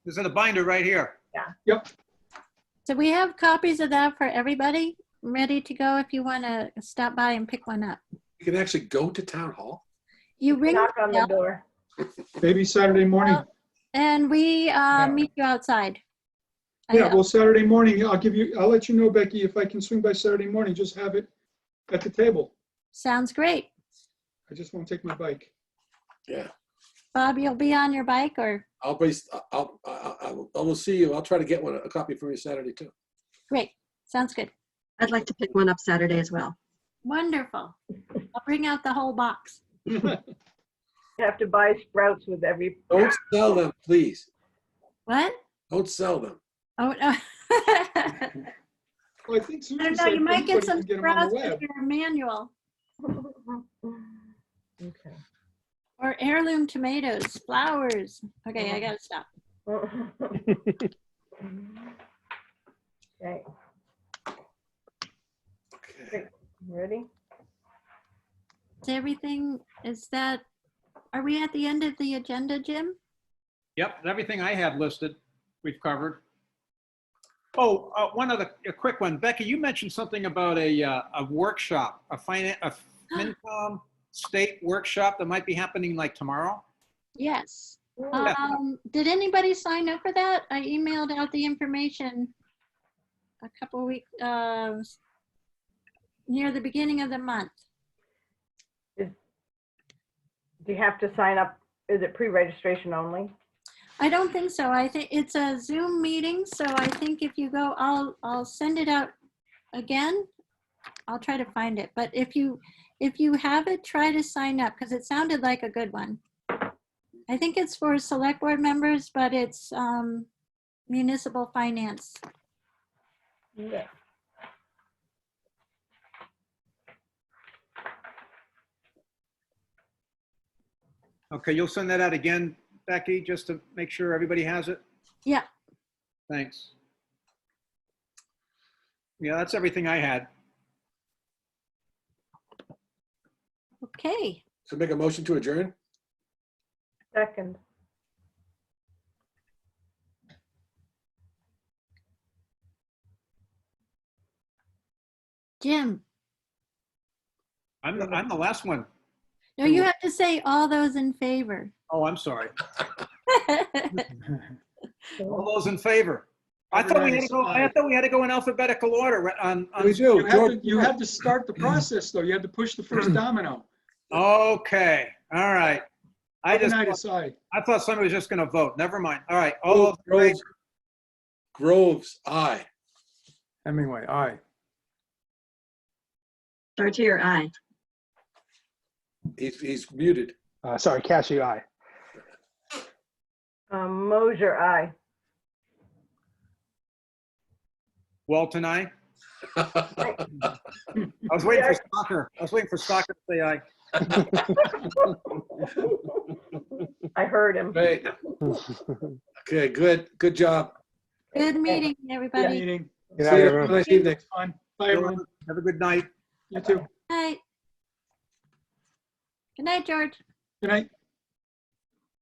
There's a binder right here. So we have copies of that for everybody ready to go if you want to stop by and pick one up. You can actually go to town hall. You ring Knock on the bell, door. Maybe Saturday morning. and we meet you outside. Yeah, well, Saturday morning, I'll let you know, Becky, if I can swing by Saturday morning, just have it at the table. Sounds great. I just won't take my bike. Yeah. Bob, you'll be on your bike or? I will see you. I'll try to get a copy for you Saturday too. Great. Sounds good. I'd like to pick one up Saturday as well. Wonderful. I'll bring out the whole box. You have to buy sprouts with every. Don't sell them, please. What? Don't sell them. Oh, no. Well, I think I Susan don't know. said You might get anybody some can get 'em on sprouts the with web. your manual. Okay. Or heirloom tomatoes, flowers. Okay, I gotta stop. Okay, Okay. ready? Are we at the end of the agenda, Jim? Yep, everything I have listed, we've covered. Oh, one other a quick one. Becky, you mentioned something about a workshop, a FinCom state workshop that might be happening like tomorrow. Yes. Yeah. Did anybody sign up for that? I emailed out the information a couple weeks, near the beginning of the month. Do you have to sign up is it pre-registration only? I don't think so. I think it's a Zoom meeting, so I think if you go, I'll send it out again. I'll try to find it, but if you have it, try to sign up because it sounded like a good one. I think it's for select board members, but it's municipal finance. Yeah. Okay, you'll send that out again, Becky, just to make sure everybody has it? Yeah. Thanks. Yeah, that's everything I had. Okay. So make a motion to adjourn? Second. Jim. I'm the last one. No, you have to say all those in favor. Oh, I'm sorry. All those in favor? I thought we had to go in alphabetical order on. We do. You had to start the process, though. You had to push the first domino. Okay, all right. How can I decide? I thought somebody was just going to vote. Never mind. All right. All those in favor? Groves, aye. Hemingway, aye. Chartier, aye. He's muted. Sorry, Cashew, aye. Mosier, aye. Walton, aye. I was waiting for Stalker. I was waiting for Stalker to say aye. I heard him. Great. Okay, good job. Good meeting, Good everybody. meeting. Good See night, you. everyone. Have a nice evening. Fun. Bye, everyone. Have a good night. You too. Night. Good night, George. Good night.